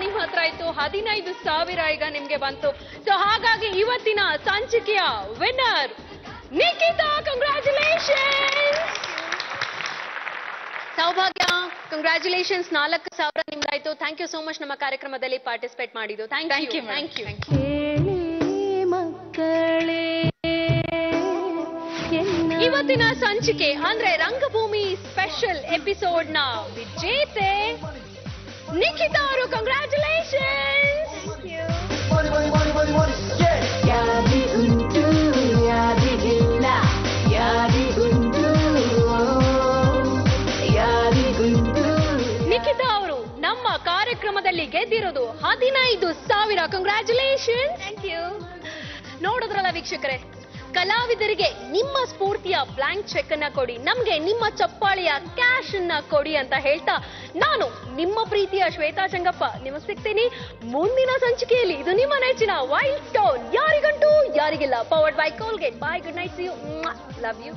ನಿಮ್ಮ ಹತ್ರ ಆಯ್ತು, 15,000 ಈಗ ನಿಮ್ಗೆ ಬಂತು. ಸೊ ಹಾಗಾಗಿ ಇವತ್ತಿನ ಸಂಚಿಕೆಯ winner Nikhita. Congratulations. Saubhagya congratulations. 4,000 ನಿಮ್ದಾಯ್ತು. ಥ್ಯಾಂಕ್ ಯು ಸೋ ಮಚ್ ನಮ್ಮ ಕಾರ್ಯಕ್ರಮದಲ್ಲಿ ಪಾರ್ಟಿಸಿಪೇಟ್ ಮಾಡಿದ್ದು. Thank you. ಇವತ್ತಿನ ಸಂಚಿಕೆ ಅಂದ್ರೆ ರಂಗಭೂಮಿ ಸ್ಪೆಷಲ್ ಎಪಿಸೋಡ್ ನ ವಿಜೇತೆ ನಿಖಿತಾ ಅವರು. ಕಂಗ್ರ್ಯಾಚುಲೇಷನ್ಸ್. ನಿಖಿತಾ ಅವರು ನಮ್ಮ ಕಾರ್ಯಕ್ರಮದಲ್ಲಿ ಗೆದ್ದಿರೋದು 15,000. ಕಂಗ್ರ್ಯಾಚುಲೇಷನ್ಸ್. Thank you. ನೋಡಿದ್ರಲ್ಲ ವೀಕ್ಷಕರೇ, ಕಲಾವಿದರಿಗೆ ನಿಮ್ಮ ಸ್ಫೂರ್ತಿಯ ಬ್ಲಾಂಕ್ ಚೆಕ್ ಅನ್ನ ಕೊಡಿ, ನಮ್ಗೆ ನಿಮ್ಮ ಚಪ್ಪಾಳಿಯ ಕ್ಯಾಶ್ ಅನ್ನ ಕೊಡಿ ಅಂತ ಹೇಳ್ತಾ ನಾನು ನಿಮ್ಮ ಪ್ರೀತಿಯ ಶ್ವೇತಾ ಚಂಗಪ್ಪ ನಿಮಗೆ ಸಿಗ್ತೀನಿ ಮುಂದಿನ ಸಂಚಿಕೆಯಲ್ಲಿ. ಇದು ನಿಮ್ಮ ನೆಚ್ಚಿನ ವೈಲ್ಡ್ ಸ್ಟೋನ್, ಯಾರಿಗಂಟು ಯಾರಿಗಿಲ್ಲ, powered by Colgate. Bye, good night, see you, love you.